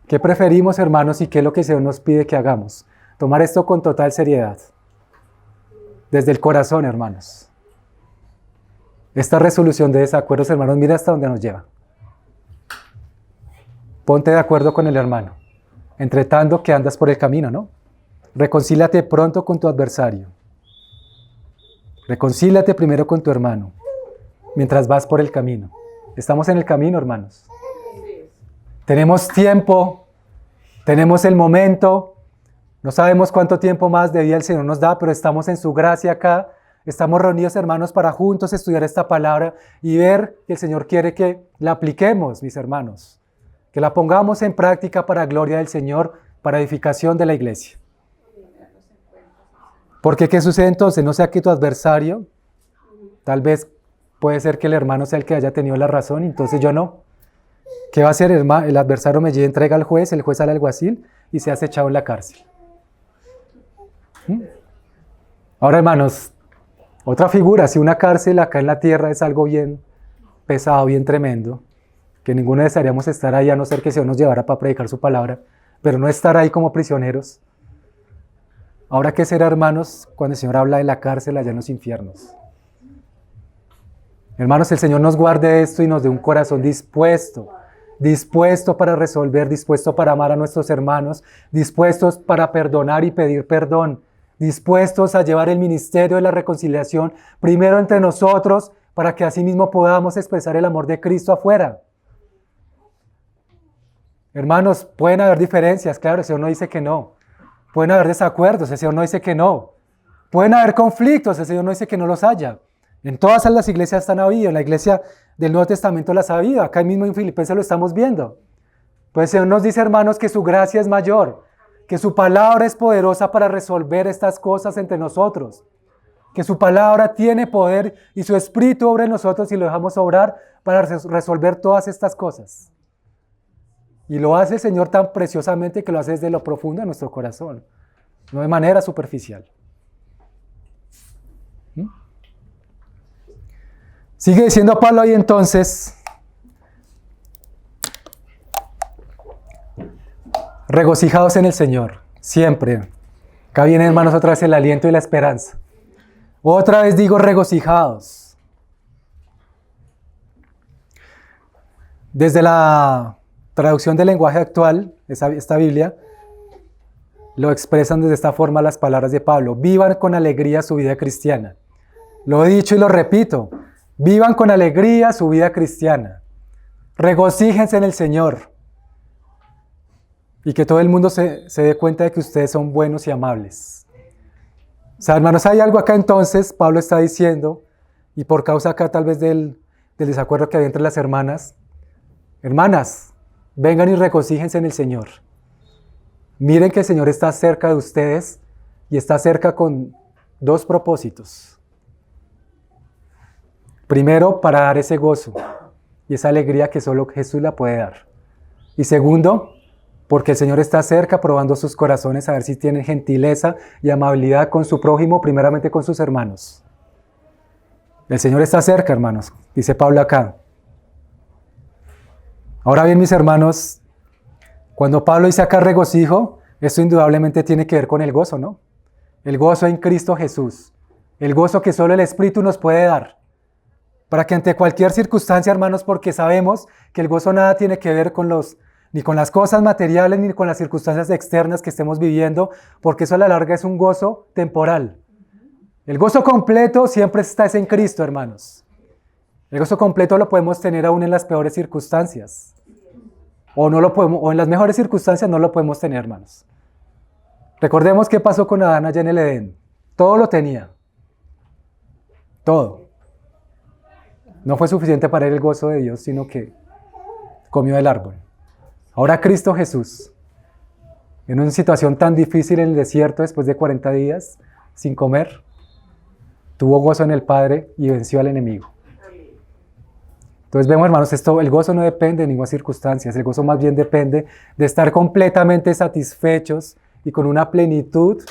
¿Qué preferimos, hermanos, y qué es lo que el Señor nos pide que hagamos? Tomar esto con total seriedad, desde el corazón, hermanos. Esta resolución de desacuerdos, hermanos, mira hasta dónde nos lleva. Ponte de acuerdo con el hermano, entre tanto que andas por el camino, ¿no? Reconcíliate pronto con tu adversario. Reconcíliate primero con tu hermano, mientras vas por el camino. Estamos en el camino, hermanos. Tenemos tiempo, tenemos el momento, no sabemos cuánto tiempo más de vida el Señor nos da, pero estamos en su gracia acá. Estamos reunidos, hermanos, para juntos estudiar esta palabra y ver que el Señor quiere que la apliquemos, mis hermanos. Que la pongamos en práctica para gloria del Señor, para edificación de la iglesia. Porque ¿qué sucede entonces? No sea que tu adversario, tal vez puede ser que el hermano sea el que haya tenido la razón, entonces yo no. ¿Qué va a hacer el adversario? Me lleva, entrega al juez, el juez al alguacil y se hace echado en la cárcel. Ahora, hermanos, otra figura, si una cárcel acá en la tierra es algo bien pesado, bien tremendo, que ninguno desearíamos estar ahí a no ser que el Señor nos llevara para predicar su palabra, pero no estar ahí como prisioneros. Ahora, ¿qué será, hermanos, cuando el Señor habla de la cárcel allá en los infiernos? Hermanos, el Señor nos guarde esto y nos dé un corazón dispuesto para resolver, dispuesto para amar a nuestros hermanos, dispuestos para perdonar y pedir perdón, dispuestos a llevar el ministerio de la reconciliación primero entre nosotros para que así mismo podamos expresar el amor de Cristo afuera. Hermanos, pueden haber diferencias, claro, el Señor no dice que no. Pueden haber desacuerdos, el Señor no dice que no. Pueden haber conflictos, el Señor no dice que no los haya. En todas las iglesias están habido, en la iglesia del Nuevo Testamento las ha habido, acá mismo en Filipenses lo estamos viendo. Pues el Señor nos dice, hermanos, que su gracia es mayor, que su palabra es poderosa para resolver estas cosas entre nosotros, que su palabra tiene poder y su espíritu obra en nosotros y lo dejamos obrar para resolver todas estas cosas. Y lo hace el Señor tan preciosamente que lo hace desde lo profundo de nuestro corazón, no de manera superficial. Sigue diciendo Pablo ahí entonces, regocijados en el Señor, siempre. Acá viene, hermanos, otra vez el aliento y la esperanza. Otra vez digo regocijados. Desde la traducción del lenguaje actual, esta Biblia, lo expresan de esta forma las palabras de Pablo. Vivan con alegría su vida cristiana. Lo he dicho y lo repito. Vivan con alegría su vida cristiana. Regocíjense en el Señor. Y que todo el mundo se dé cuenta de que ustedes son buenos y amables. O sea, hermanos, hay algo acá entonces, Pablo está diciendo, y por causa acá tal vez del desacuerdo que había entre las hermanas, hermanas, vengan y regocíjense en el Señor. Miren que el Señor está cerca de ustedes y está cerca con dos propósitos. Primero, para dar ese gozo y esa alegría que solo Jesús la puede dar. Y segundo, porque el Señor está cerca probando sus corazones a ver si tienen gentileza y amabilidad con su prójimo, primeramente con sus hermanos. El Señor está cerca, hermanos, dice Pablo acá. Ahora bien, mis hermanos, cuando Pablo dice acá regocijo, esto indudablemente tiene que ver con el gozo, ¿no? El gozo en Cristo Jesús. El gozo que solo el Espíritu nos puede dar. Para que ante cualquier circunstancia, hermanos, porque sabemos que el gozo nada tiene que ver ni con las cosas materiales, ni con las circunstancias externas que estemos viviendo, porque eso a la larga es un gozo temporal. El gozo completo siempre está en Cristo, hermanos. El gozo completo lo podemos tener aún en las peores circunstancias. O no lo podemos, o en las mejores circunstancias no lo podemos tener, hermanos. Recordemos qué pasó con Adán allá en el Edén. Todo lo tenía. Todo. No fue suficiente para él el gozo de Dios, sino que comió del árbol. Ahora Cristo Jesús, en una situación tan difícil en el desierto después de 40 días sin comer, tuvo gozo en el Padre y venció al enemigo. Entonces vemos, hermanos, el gozo no depende de ninguna circunstancia, el gozo más bien depende de estar completamente satisfechos y con una plenitud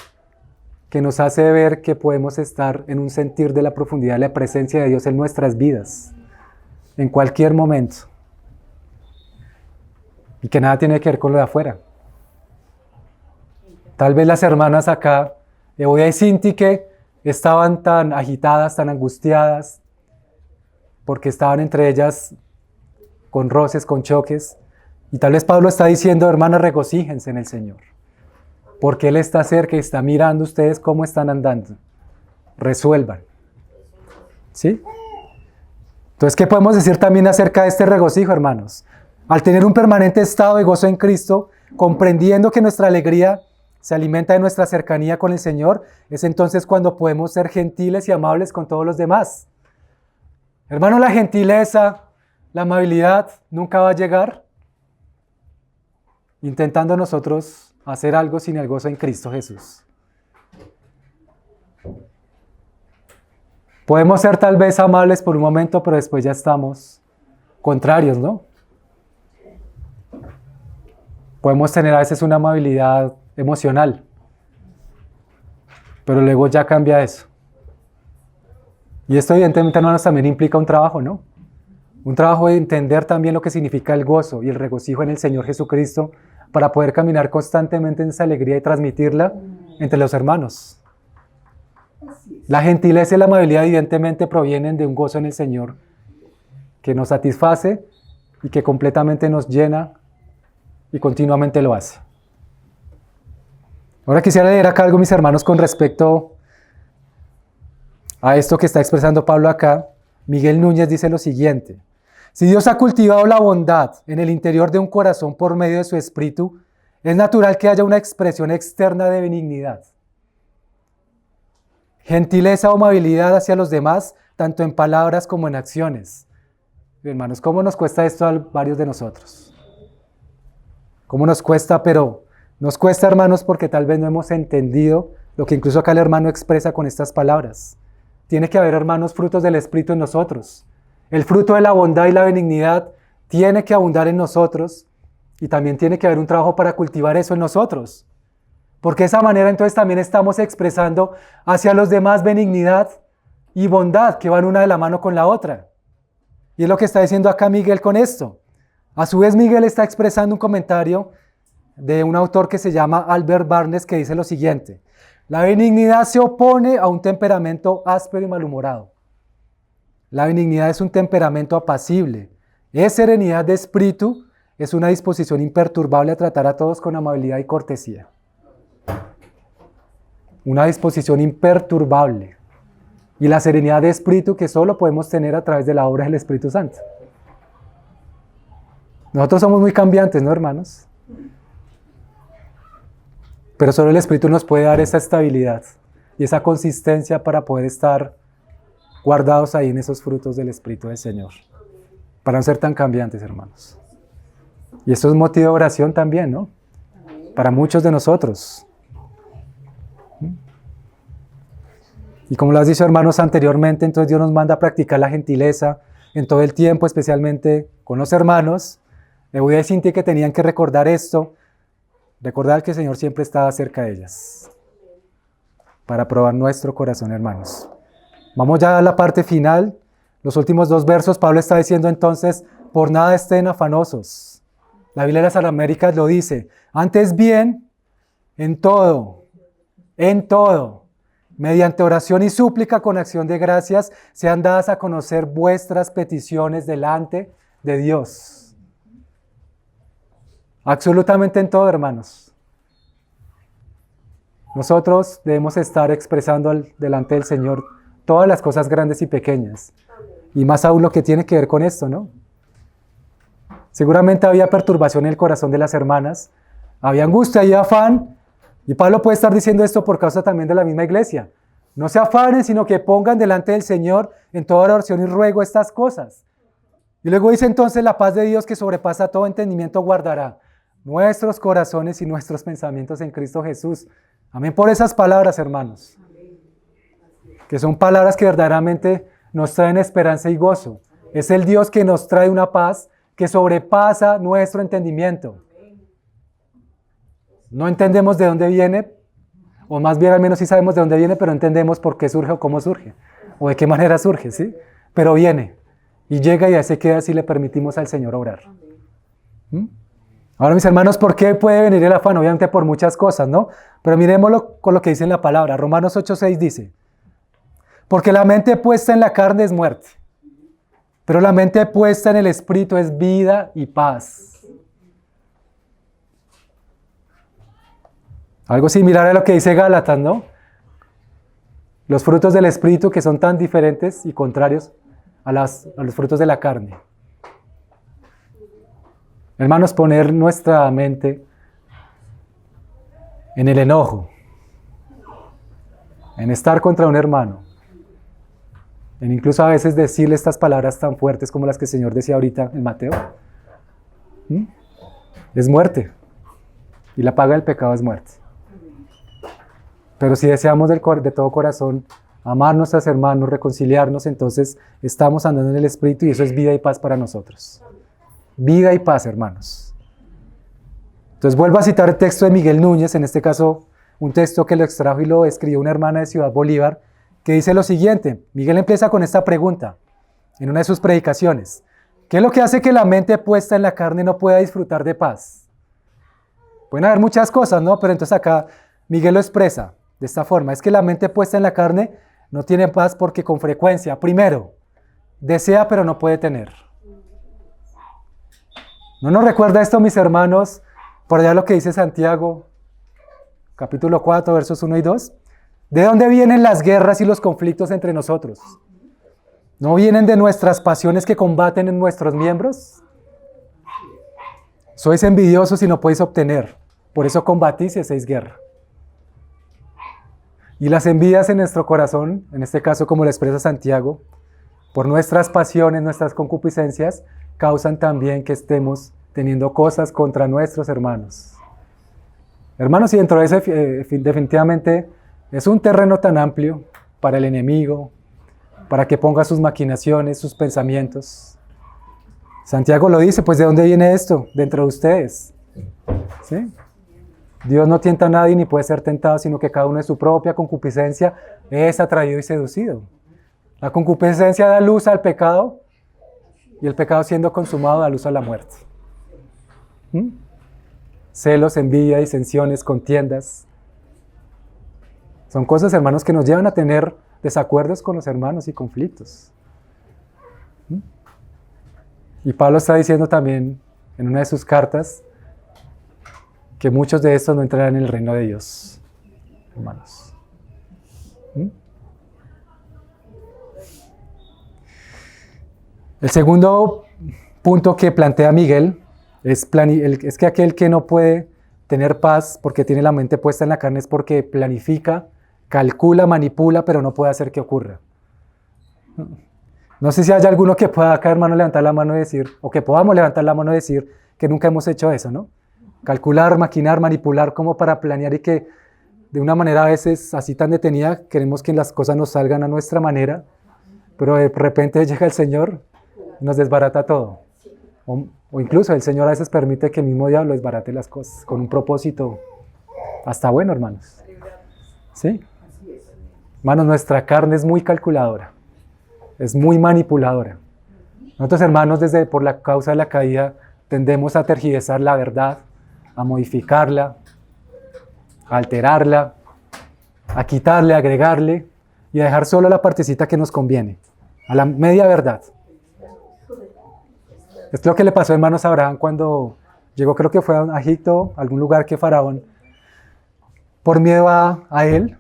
que nos hace ver que podemos estar en un sentir de la profundidad de la presencia de Dios en nuestras vidas, en cualquier momento. Y que nada tiene que ver con lo de afuera. Tal vez las hermanas acá, Evodia y Sintique, estaban tan agitadas, tan angustiadas, porque estaban entre ellas con roces, con choques. Y tal vez Pablo está diciendo, hermanas, regocíjense en el Señor, porque Él está cerca y está mirando ustedes cómo están andando. Resuelvan. ¿Sí? Entonces, ¿qué podemos decir también acerca de este regocijo, hermanos? Al tener un permanente estado de gozo en Cristo, comprendiendo que nuestra alegría se alimenta de nuestra cercanía con el Señor, es entonces cuando podemos ser gentiles y amables con todos los demás. Hermano, la gentileza, la amabilidad nunca va a llegar intentando nosotros hacer algo sin el gozo en Cristo Jesús. Podemos ser tal vez amables por un momento, pero después ya estamos contrarios, ¿no? Podemos tener a veces una amabilidad emocional, pero luego ya cambia eso. Y esto evidentemente, hermanos, también implica un trabajo, ¿no? Un trabajo de entender también lo que significa el gozo y el regocijo en el Señor Jesucristo para poder caminar constantemente en esa alegría y transmitirla entre los hermanos. La gentileza y la amabilidad evidentemente provienen de un gozo en el Señor que nos satisface y que completamente nos llena y continuamente lo hace. Ahora quisiera leer acá algo, mis hermanos, con respecto a esto que está expresando Pablo acá. Miguel Núñez dice lo siguiente: si Dios ha cultivado la bondad en el interior de un corazón por medio de su Espíritu, es natural que haya una expresión externa de benignidad, gentileza o amabilidad hacia los demás, tanto en palabras como en acciones. Hermanos, ¿cómo nos cuesta esto a varios de nosotros? ¿Cómo nos cuesta? Pero nos cuesta, hermanos, porque tal vez no hemos entendido lo que incluso acá el hermano expresa con estas palabras. Tiene que haber, hermanos, frutos del Espíritu en nosotros. El fruto de la bondad y la benignidad tiene que abundar en nosotros y también tiene que haber un trabajo para cultivar eso en nosotros. Porque de esa manera entonces también estamos expresando hacia los demás benignidad y bondad que van una de la mano con la otra. Y es lo que está diciendo acá Miguel con esto. A su vez Miguel está expresando un comentario de un autor que se llama Albert Barnes, que dice lo siguiente: la benignidad se opone a un temperamento áspero y malhumorado. La benignidad es un temperamento apacible, es serenidad de espíritu, es una disposición imperturbable a tratar a todos con amabilidad y cortesía. Una disposición imperturbable. Y la serenidad de espíritu que solo podemos tener a través de la obra del Espíritu Santo. Nosotros somos muy cambiantes, ¿no, hermanos? Pero solo el Espíritu nos puede dar esa estabilidad y esa consistencia para poder estar guardados ahí en esos frutos del Espíritu del Señor. Para no ser tan cambiantes, hermanos. Y esto es motivo de oración también, ¿no? Para muchos de nosotros. Y como lo has dicho, hermanos, anteriormente, entonces Dios nos manda a practicar la gentileza en todo el tiempo, especialmente con los hermanos. Le voy a decir que tenían que recordar esto, recordar que el Señor siempre estaba cerca de ellas, para probar nuestro corazón, hermanos. Vamos ya a la parte final, los últimos 2 versos. Pablo está diciendo entonces: por nada estén afanosos. La Biblia de las Américas lo dice: antes bien, en todo, mediante oración y súplica con acción de gracias, sean dadas a conocer vuestras peticiones delante de Dios. Absolutamente en todo, hermanos. Nosotros debemos estar expresando delante del Señor todas las cosas grandes y pequeñas. Y más aún lo que tiene que ver con esto, ¿no? Seguramente había perturbación en el corazón de las hermanas, había angustia y afán, y Pablo puede estar diciendo esto por causa también de la misma iglesia. No se afanen, sino que pongan delante del Señor en toda oración y ruego estas cosas. Y luego dice entonces la paz de Dios que sobrepasa todo entendimiento guardará nuestros corazones y nuestros pensamientos en Cristo Jesús. Amén por esas palabras, hermanos. Que son palabras que verdaderamente nos traen esperanza y gozo. Es el Dios que nos trae una paz que sobrepasa nuestro entendimiento. No entendemos de dónde viene, o más bien al menos sí sabemos de dónde viene, pero entendemos por qué surge o cómo surge, o de qué manera surge, ¿sí? Pero viene, y llega y ahí se queda si le permitimos al Señor obrar. ¿Mm? Ahora, mis hermanos, ¿por qué puede venir el afán? Obviamente por muchas cosas, ¿no? Pero miremoslo con lo que dice en la palabra. Romanos 8:6 dice, porque la mente puesta en la carne es muerte, pero la mente puesta en el Espíritu es vida y paz. Algo similar a lo que dice Gálatas, ¿no? Los frutos del Espíritu que son tan diferentes y contrarios a los frutos de la carne. Hermanos, poner nuestra mente en el enojo, en estar contra un hermano, en incluso a veces decirle estas palabras tan fuertes como las que el Señor decía ahorita en Mateo, es muerte. Y la paga del pecado es muerte. Pero si deseamos de todo corazón amar a nuestros hermanos, reconciliarnos, entonces estamos andando en el Espíritu y eso es vida y paz para nosotros. Vida y paz, hermanos. Entonces vuelvo a citar el texto de Miguel Núñez, en este caso un texto que lo extrajo y lo escribió una hermana de Ciudad Bolívar, que dice lo siguiente. Miguel empieza con esta pregunta en una de sus predicaciones. ¿Qué es lo que hace que la mente puesta en la carne no pueda disfrutar de paz? Pueden haber muchas cosas, ¿no? Pero entonces acá Miguel lo expresa de esta forma. Es que la mente puesta en la carne no tiene paz porque con frecuencia, primero, desea pero no puede tener. ¿No nos recuerda esto, mis hermanos, por allá lo que dice Santiago, capítulo 4, versos 1 y 2? ¿De dónde vienen las guerras y los conflictos entre nosotros? ¿No vienen de nuestras pasiones que combaten en nuestros miembros? Sois envidiosos y no podéis obtener, por eso combatís y hacéis guerra. Y las envidias en nuestro corazón, en este caso como lo expresa Santiago, por nuestras pasiones, nuestras concupiscencias, causan también que estemos teniendo cosas contra nuestros hermanos. Hermanos, y dentro de ese definitivamente es un terreno tan amplio para el enemigo, para que ponga sus maquinaciones, sus pensamientos. Santiago lo dice, pues ¿de dónde viene esto? Dentro de ustedes. ¿Sí? Dios no tienta a nadie ni puede ser tentado, sino que cada uno de su propia concupiscencia es atraído y seducido. La concupiscencia da luz al pecado y el pecado siendo consumado da luz a la muerte. Celos, envidia, disensiones, contiendas. Son cosas, hermanos, que nos llevan a tener desacuerdos con los hermanos y conflictos. Y Pablo está diciendo también en una de sus cartas que muchos de estos no entrarán en el reino de Dios, hermanos. El segundo punto que plantea Miguel es que aquel que no puede tener paz porque tiene la mente puesta en la carne es porque planifica, calcula, manipula, pero no puede hacer que ocurra. No sé si hay alguno que pueda acá, hermano, levantar la mano y decir, o que podamos levantar la mano y decir que nunca hemos hecho eso, ¿no? Calcular, maquinar, manipular como para planear y que de una manera a veces así tan detenida queremos que las cosas nos salgan a nuestra manera, pero de repente llega el Señor y nos desbarata todo. O incluso el Señor a veces permite que el mismo diablo desbarate las cosas con un propósito hasta bueno, hermanos. ¿Sí? Hermanos, nuestra carne es muy calculadora, es muy manipuladora. Nosotros, hermanos, por la causa de la caída, tendemos a tergiversar la verdad, a modificarla, a alterarla, a quitarle, a agregarle y a dejar solo la partecita que nos conviene, a la media verdad. Es lo que le pasó, hermanos, a Abraham cuando llegó, creo que fue a Egipto, algún lugar que Faraón por miedo a él,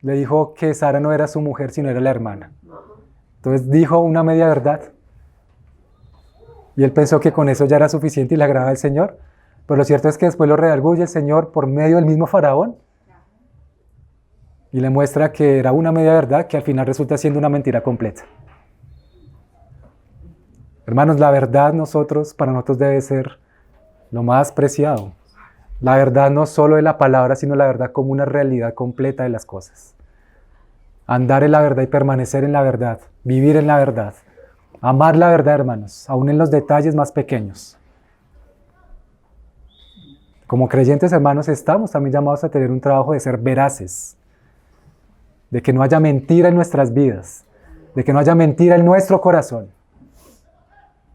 le dijo que Sara no era su mujer, sino era la hermana. Entonces dijo una media verdad. Y él pensó que con eso ya era suficiente y le agradaba al Señor. Pero lo cierto es que después lo redarguye el Señor por medio del mismo faraón. Y le muestra que era una media verdad que al final resulta siendo una mentira completa. Hermanos, la verdad para nosotros debe ser lo más preciado. La verdad no solo de la palabra, sino la verdad como una realidad completa de las cosas. Andar en la verdad y permanecer en la verdad, vivir en la verdad, amar la verdad, hermanos, aún en los detalles más pequeños. Como creyentes, hermanos, estamos también llamados a tener un trabajo de ser veraces, de que no haya mentira en nuestras vidas, de que no haya mentira en nuestro corazón,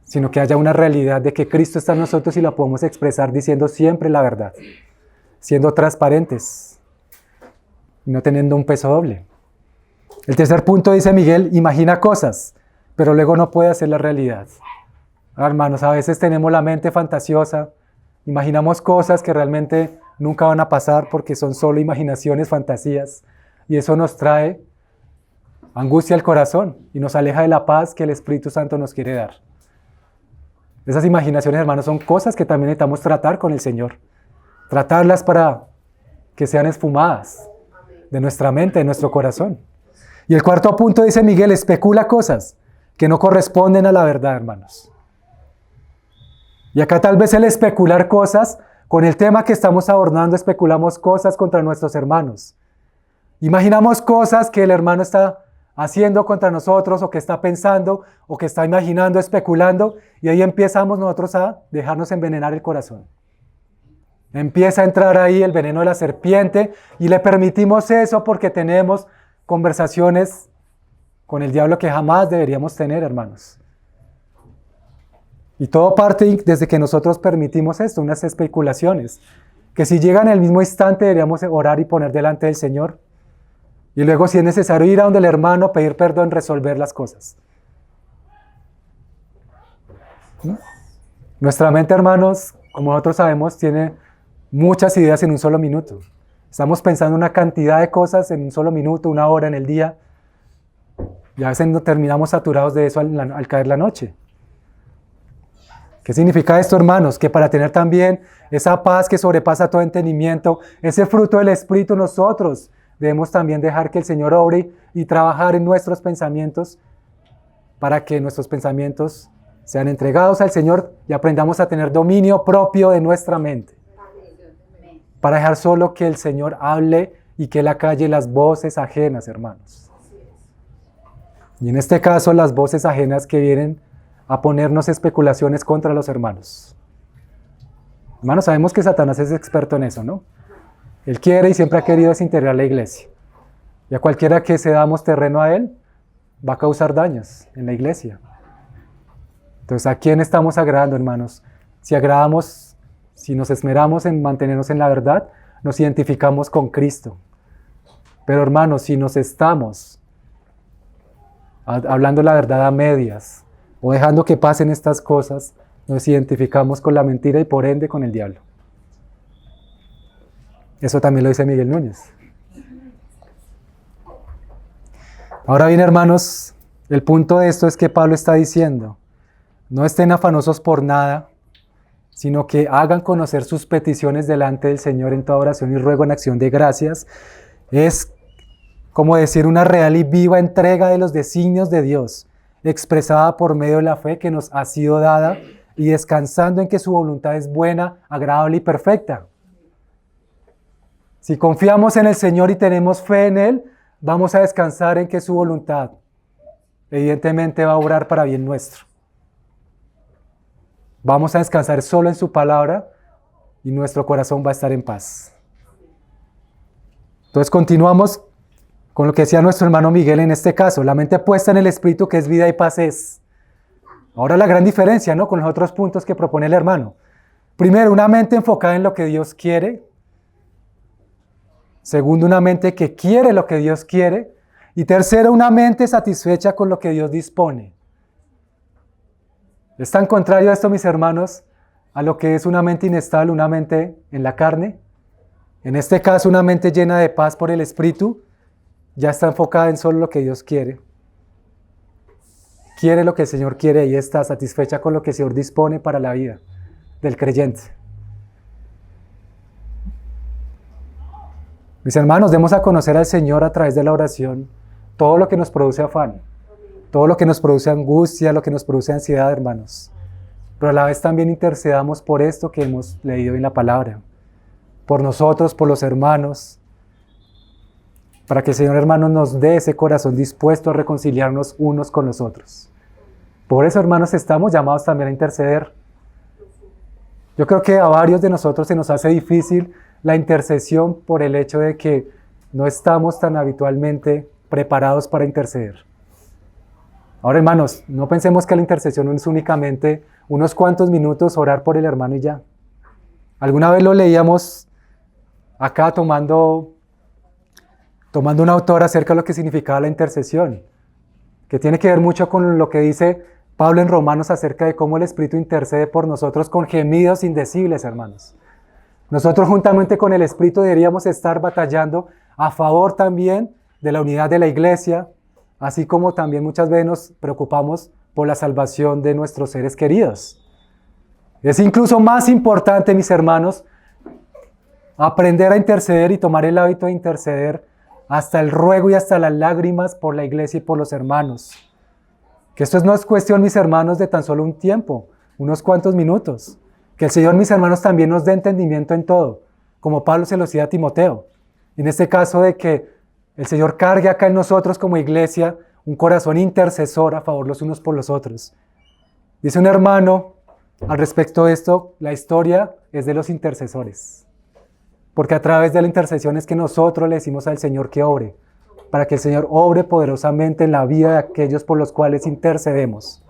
sino que haya una realidad de que Cristo está en nosotros y la podemos expresar diciendo siempre la verdad, siendo transparentes y no teniendo un peso doble. El tercer punto, dice Miguel, imagina cosas, pero luego no puede hacer la realidad. Hermanos, a veces tenemos la mente fantasiosa, imaginamos cosas que realmente nunca van a pasar porque son solo imaginaciones, fantasías, y eso nos trae angustia al corazón y nos aleja de la paz que el Espíritu Santo nos quiere dar. Esas imaginaciones, hermanos, son cosas que también necesitamos tratar con el Señor. Tratarlas para que sean esfumadas de nuestra mente, de nuestro corazón. Y el cuarto punto, dice Miguel, especula cosas que no corresponden a la verdad, hermanos. Y acá tal vez el especular cosas, con el tema que estamos abordando, especulamos cosas contra nuestros hermanos. Imaginamos cosas que el hermano está haciendo contra nosotros, o que está pensando, o que está imaginando, especulando, y ahí empezamos nosotros a dejarnos envenenar el corazón. Empieza a entrar ahí el veneno de la serpiente, y le permitimos eso porque tenemos conversaciones con el diablo que jamás deberíamos tener, hermanos. Y todo parte desde que nosotros permitimos esto, unas especulaciones, que si llegan en el mismo instante deberíamos orar y poner delante del Señor. Y luego, si es necesario, ir a donde el hermano, pedir perdón, resolver las cosas. ¿Sí? Nuestra mente, hermanos, como nosotros sabemos, tiene muchas ideas en un solo minuto. Estamos pensando una cantidad de cosas en un solo minuto, una hora en el día. Y a veces nos terminamos saturados de eso al caer la noche. ¿Qué significa esto, hermanos? Que para tener también esa paz que sobrepasa todo entendimiento, ese fruto del Espíritu, nosotros debemos también dejar que el Señor obre y trabajar en nuestros pensamientos para que nuestros pensamientos sean entregados al Señor y aprendamos a tener dominio propio de nuestra mente. Para dejar solo que el Señor hable y que Él acalle las voces ajenas, hermanos. Y en este caso, las voces ajenas que vienen a ponernos especulaciones contra los hermanos. Hermanos, sabemos que Satanás es experto en eso, ¿no? Él quiere y siempre ha querido desintegrar la iglesia. Y a cualquiera que cedamos terreno a él, va a causar daños en la iglesia. Entonces, ¿a quién estamos agradando, hermanos? Si nos esmeramos en mantenernos en la verdad, nos identificamos con Cristo. Pero, hermanos, si nos estamos hablando la verdad a medias, o dejando que pasen estas cosas, nos identificamos con la mentira y por ende con el diablo. Eso también lo dice Miguel Núñez. Ahora bien, hermanos, el punto de esto es que Pablo está diciendo, no estén afanosos por nada, sino que hagan conocer sus peticiones delante del Señor en toda oración y ruego en acción de gracias. Es como decir una real y viva entrega de los designios de Dios, expresada por medio de la fe que nos ha sido dada y descansando en que su voluntad es buena, agradable y perfecta. Si confiamos en el Señor y tenemos fe en Él, vamos a descansar en que su voluntad evidentemente va a obrar para bien nuestro. Vamos a descansar solo en su palabra y nuestro corazón va a estar en paz. Entonces continuamos con lo que decía nuestro hermano Miguel en este caso, la mente puesta en el Espíritu que es vida y paz es. Ahora la gran diferencia, ¿no?, con los otros puntos que propone el hermano. Primero, una mente enfocada en lo que Dios quiere. Segundo, una mente que quiere lo que Dios quiere. Y tercero, una mente satisfecha con lo que Dios dispone. Es tan contrario a esto, mis hermanos, a lo que es una mente inestable, una mente en la carne. En este caso, una mente llena de paz por el Espíritu ya está enfocada en solo lo que Dios quiere. Quiere lo que el Señor quiere y está satisfecha con lo que el Señor dispone para la vida del creyente. Mis hermanos, demos a conocer al Señor a través de la oración todo lo que nos produce afán, todo lo que nos produce angustia, lo que nos produce ansiedad, hermanos. Pero a la vez también intercedamos por esto que hemos leído en la palabra, por nosotros, por los hermanos, para que el Señor, hermanos, nos dé ese corazón dispuesto a reconciliarnos unos con los otros. Por eso, hermanos, estamos llamados también a interceder. Yo creo que a varios de nosotros se nos hace difícil la intercesión por el hecho de que no estamos tan habitualmente preparados para interceder. Ahora, hermanos, no pensemos que la intercesión no es únicamente unos cuantos minutos orar por el hermano y ya. Alguna vez lo leíamos acá tomando un autor acerca de lo que significaba la intercesión, que tiene que ver mucho con lo que dice Pablo en Romanos acerca de cómo el Espíritu intercede por nosotros con gemidos indecibles, hermanos. Nosotros juntamente con el Espíritu deberíamos estar batallando a favor también de la unidad de la iglesia, así como también muchas veces nos preocupamos por la salvación de nuestros seres queridos. Es incluso más importante, mis hermanos, aprender a interceder y tomar el hábito de interceder hasta el ruego y hasta las lágrimas por la iglesia y por los hermanos. Que esto no es cuestión, mis hermanos, de tan solo un tiempo, unos cuantos minutos. Que el Señor, mis hermanos, también nos dé entendimiento en todo, como Pablo se lo decía a Timoteo. En este caso de que el Señor cargue acá en nosotros como iglesia un corazón intercesor a favor los unos por los otros. Dice un hermano al respecto de esto, la historia es de los intercesores. Porque a través de la intercesión es que nosotros le decimos al Señor que obre, para que el Señor obre poderosamente en la vida de aquellos por los cuales intercedemos.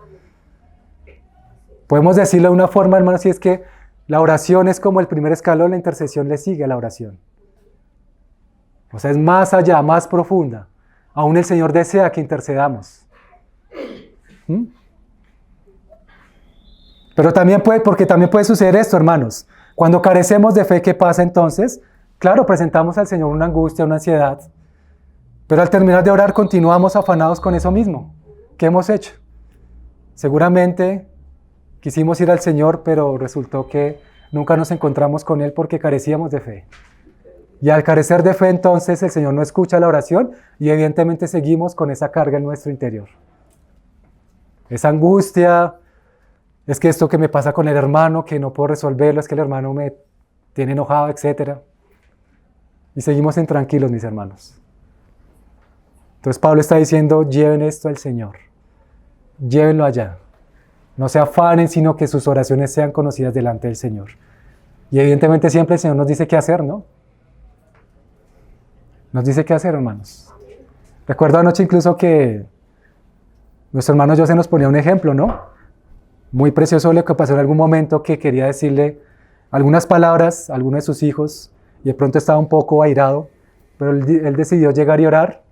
Podemos decirlo de una forma, hermanos, si es que la oración es como el primer escalón, la intercesión le sigue a la oración. O sea, es más allá, más profunda. Aún el Señor desea que intercedamos. Pero también puede suceder esto, hermanos. Cuando carecemos de fe, ¿qué pasa entonces? Claro, presentamos al Señor una angustia, una ansiedad. Pero al terminar de orar, continuamos afanados con eso mismo. ¿Qué hemos hecho? Seguramente quisimos ir al Señor, pero resultó que nunca nos encontramos con Él porque carecíamos de fe. Y al carecer de fe, entonces, el Señor no escucha la oración y evidentemente seguimos con esa carga en nuestro interior. Esa angustia, es que esto que me pasa con el hermano, que no puedo resolverlo, es que el hermano me tiene enojado, etc. Y seguimos intranquilos, mis hermanos. Entonces Pablo está diciendo, lleven esto al Señor. Llévenlo allá. No se afanen, sino que sus oraciones sean conocidas delante del Señor. Y evidentemente siempre el Señor nos dice qué hacer, ¿no? Nos dice qué hacer, hermanos. Recuerdo anoche incluso que nuestro hermano José nos ponía un ejemplo, ¿no? Muy precioso lo que pasó en algún momento, que quería decirle algunas palabras a alguno de sus hijos y de pronto estaba un poco airado, pero él decidió llegar y orar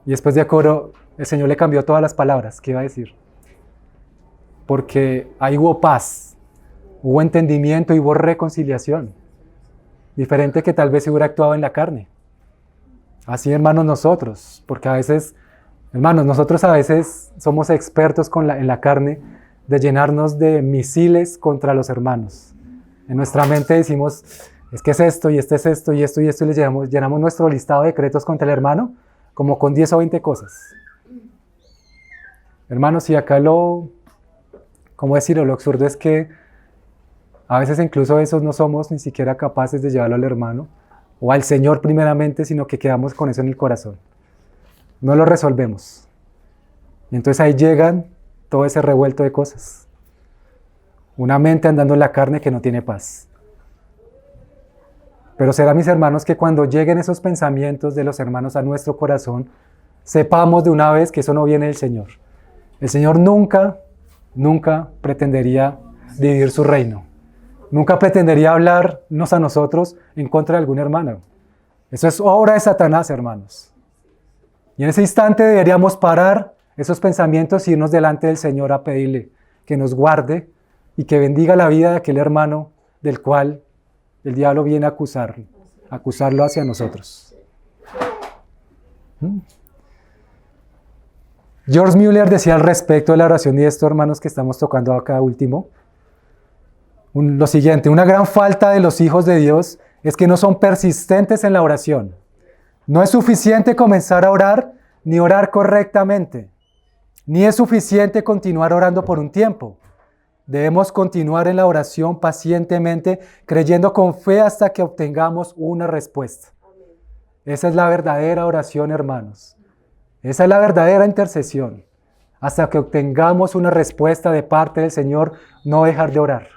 y después de coro el Señor le cambió todas las palabras que iba a decir. Porque ahí hubo paz, hubo entendimiento y hubo reconciliación. Diferente que tal vez se hubiera actuado en la carne. Así, hermanos, nosotros, porque a veces, hermanos, nosotros a veces somos expertos en la carne de llenarnos de misiles contra los hermanos. En nuestra mente decimos, es que es esto, y este es esto, y esto, y esto, y llenamos nuestro listado de decretos contra el hermano, como con 10 o 20 cosas. Hermanos, y acá ¿cómo decirlo? Lo absurdo es que a veces incluso esos no somos ni siquiera capaces de llevarlo al hermano, o al Señor primeramente, sino que quedamos con eso en el corazón. No lo resolvemos. Y entonces ahí llegan todo ese revuelto de cosas. Una mente andando en la carne que no tiene paz. Pero será, mis hermanos, que cuando lleguen esos pensamientos de los hermanos a nuestro corazón, sepamos de una vez que eso no viene del Señor. El Señor nunca pretendería dividir su reino. Nunca pretendería hablarnos a nosotros en contra de algún hermano. Eso es obra de Satanás, hermanos. Y en ese instante deberíamos parar esos pensamientos y irnos delante del Señor a pedirle que nos guarde y que bendiga la vida de aquel hermano del cual el diablo viene a acusarlo hacia nosotros. George Mueller decía al respecto de la oración y esto, hermanos, que estamos tocando acá último, lo siguiente: una gran falta de los hijos de Dios es que no son persistentes en la oración. No es suficiente comenzar a orar ni orar correctamente, ni es suficiente continuar orando por un tiempo. Debemos continuar en la oración pacientemente, creyendo con fe hasta que obtengamos una respuesta. Esa es la verdadera oración, hermanos. Esa es la verdadera intercesión. Hasta que obtengamos una respuesta de parte del Señor, no dejar de orar.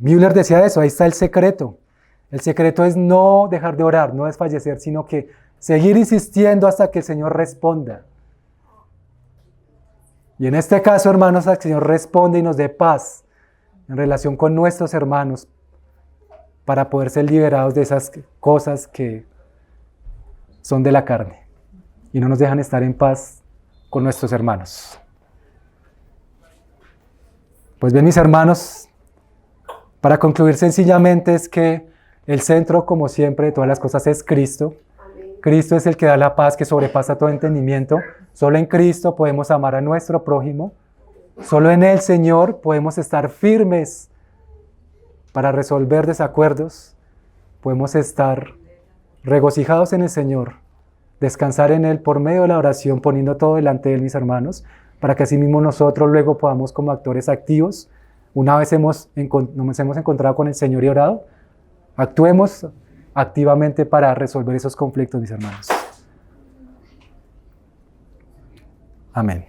Müller decía eso, ahí está el secreto. El secreto es no dejar de orar, no desfallecer, sino que seguir insistiendo hasta que el Señor responda. Y en este caso, hermanos, el Señor responde y nos dé paz en relación con nuestros hermanos para poder ser liberados de esas cosas que son de la carne y no nos dejan estar en paz con nuestros hermanos. Pues bien, mis hermanos, para concluir sencillamente es que el centro, como siempre, de todas las cosas es Cristo. Cristo es el que da la paz que sobrepasa todo entendimiento. Solo en Cristo podemos amar a nuestro prójimo. Solo en el Señor podemos estar firmes para resolver desacuerdos. Podemos estar regocijados en el Señor, descansar en Él por medio de la oración, poniendo todo delante de Él, mis hermanos, para que así mismo nosotros luego podamos, como actores activos, una vez nos hemos encontrado con el Señor y orado, actuemos activamente para resolver esos conflictos, mis hermanos. Amén.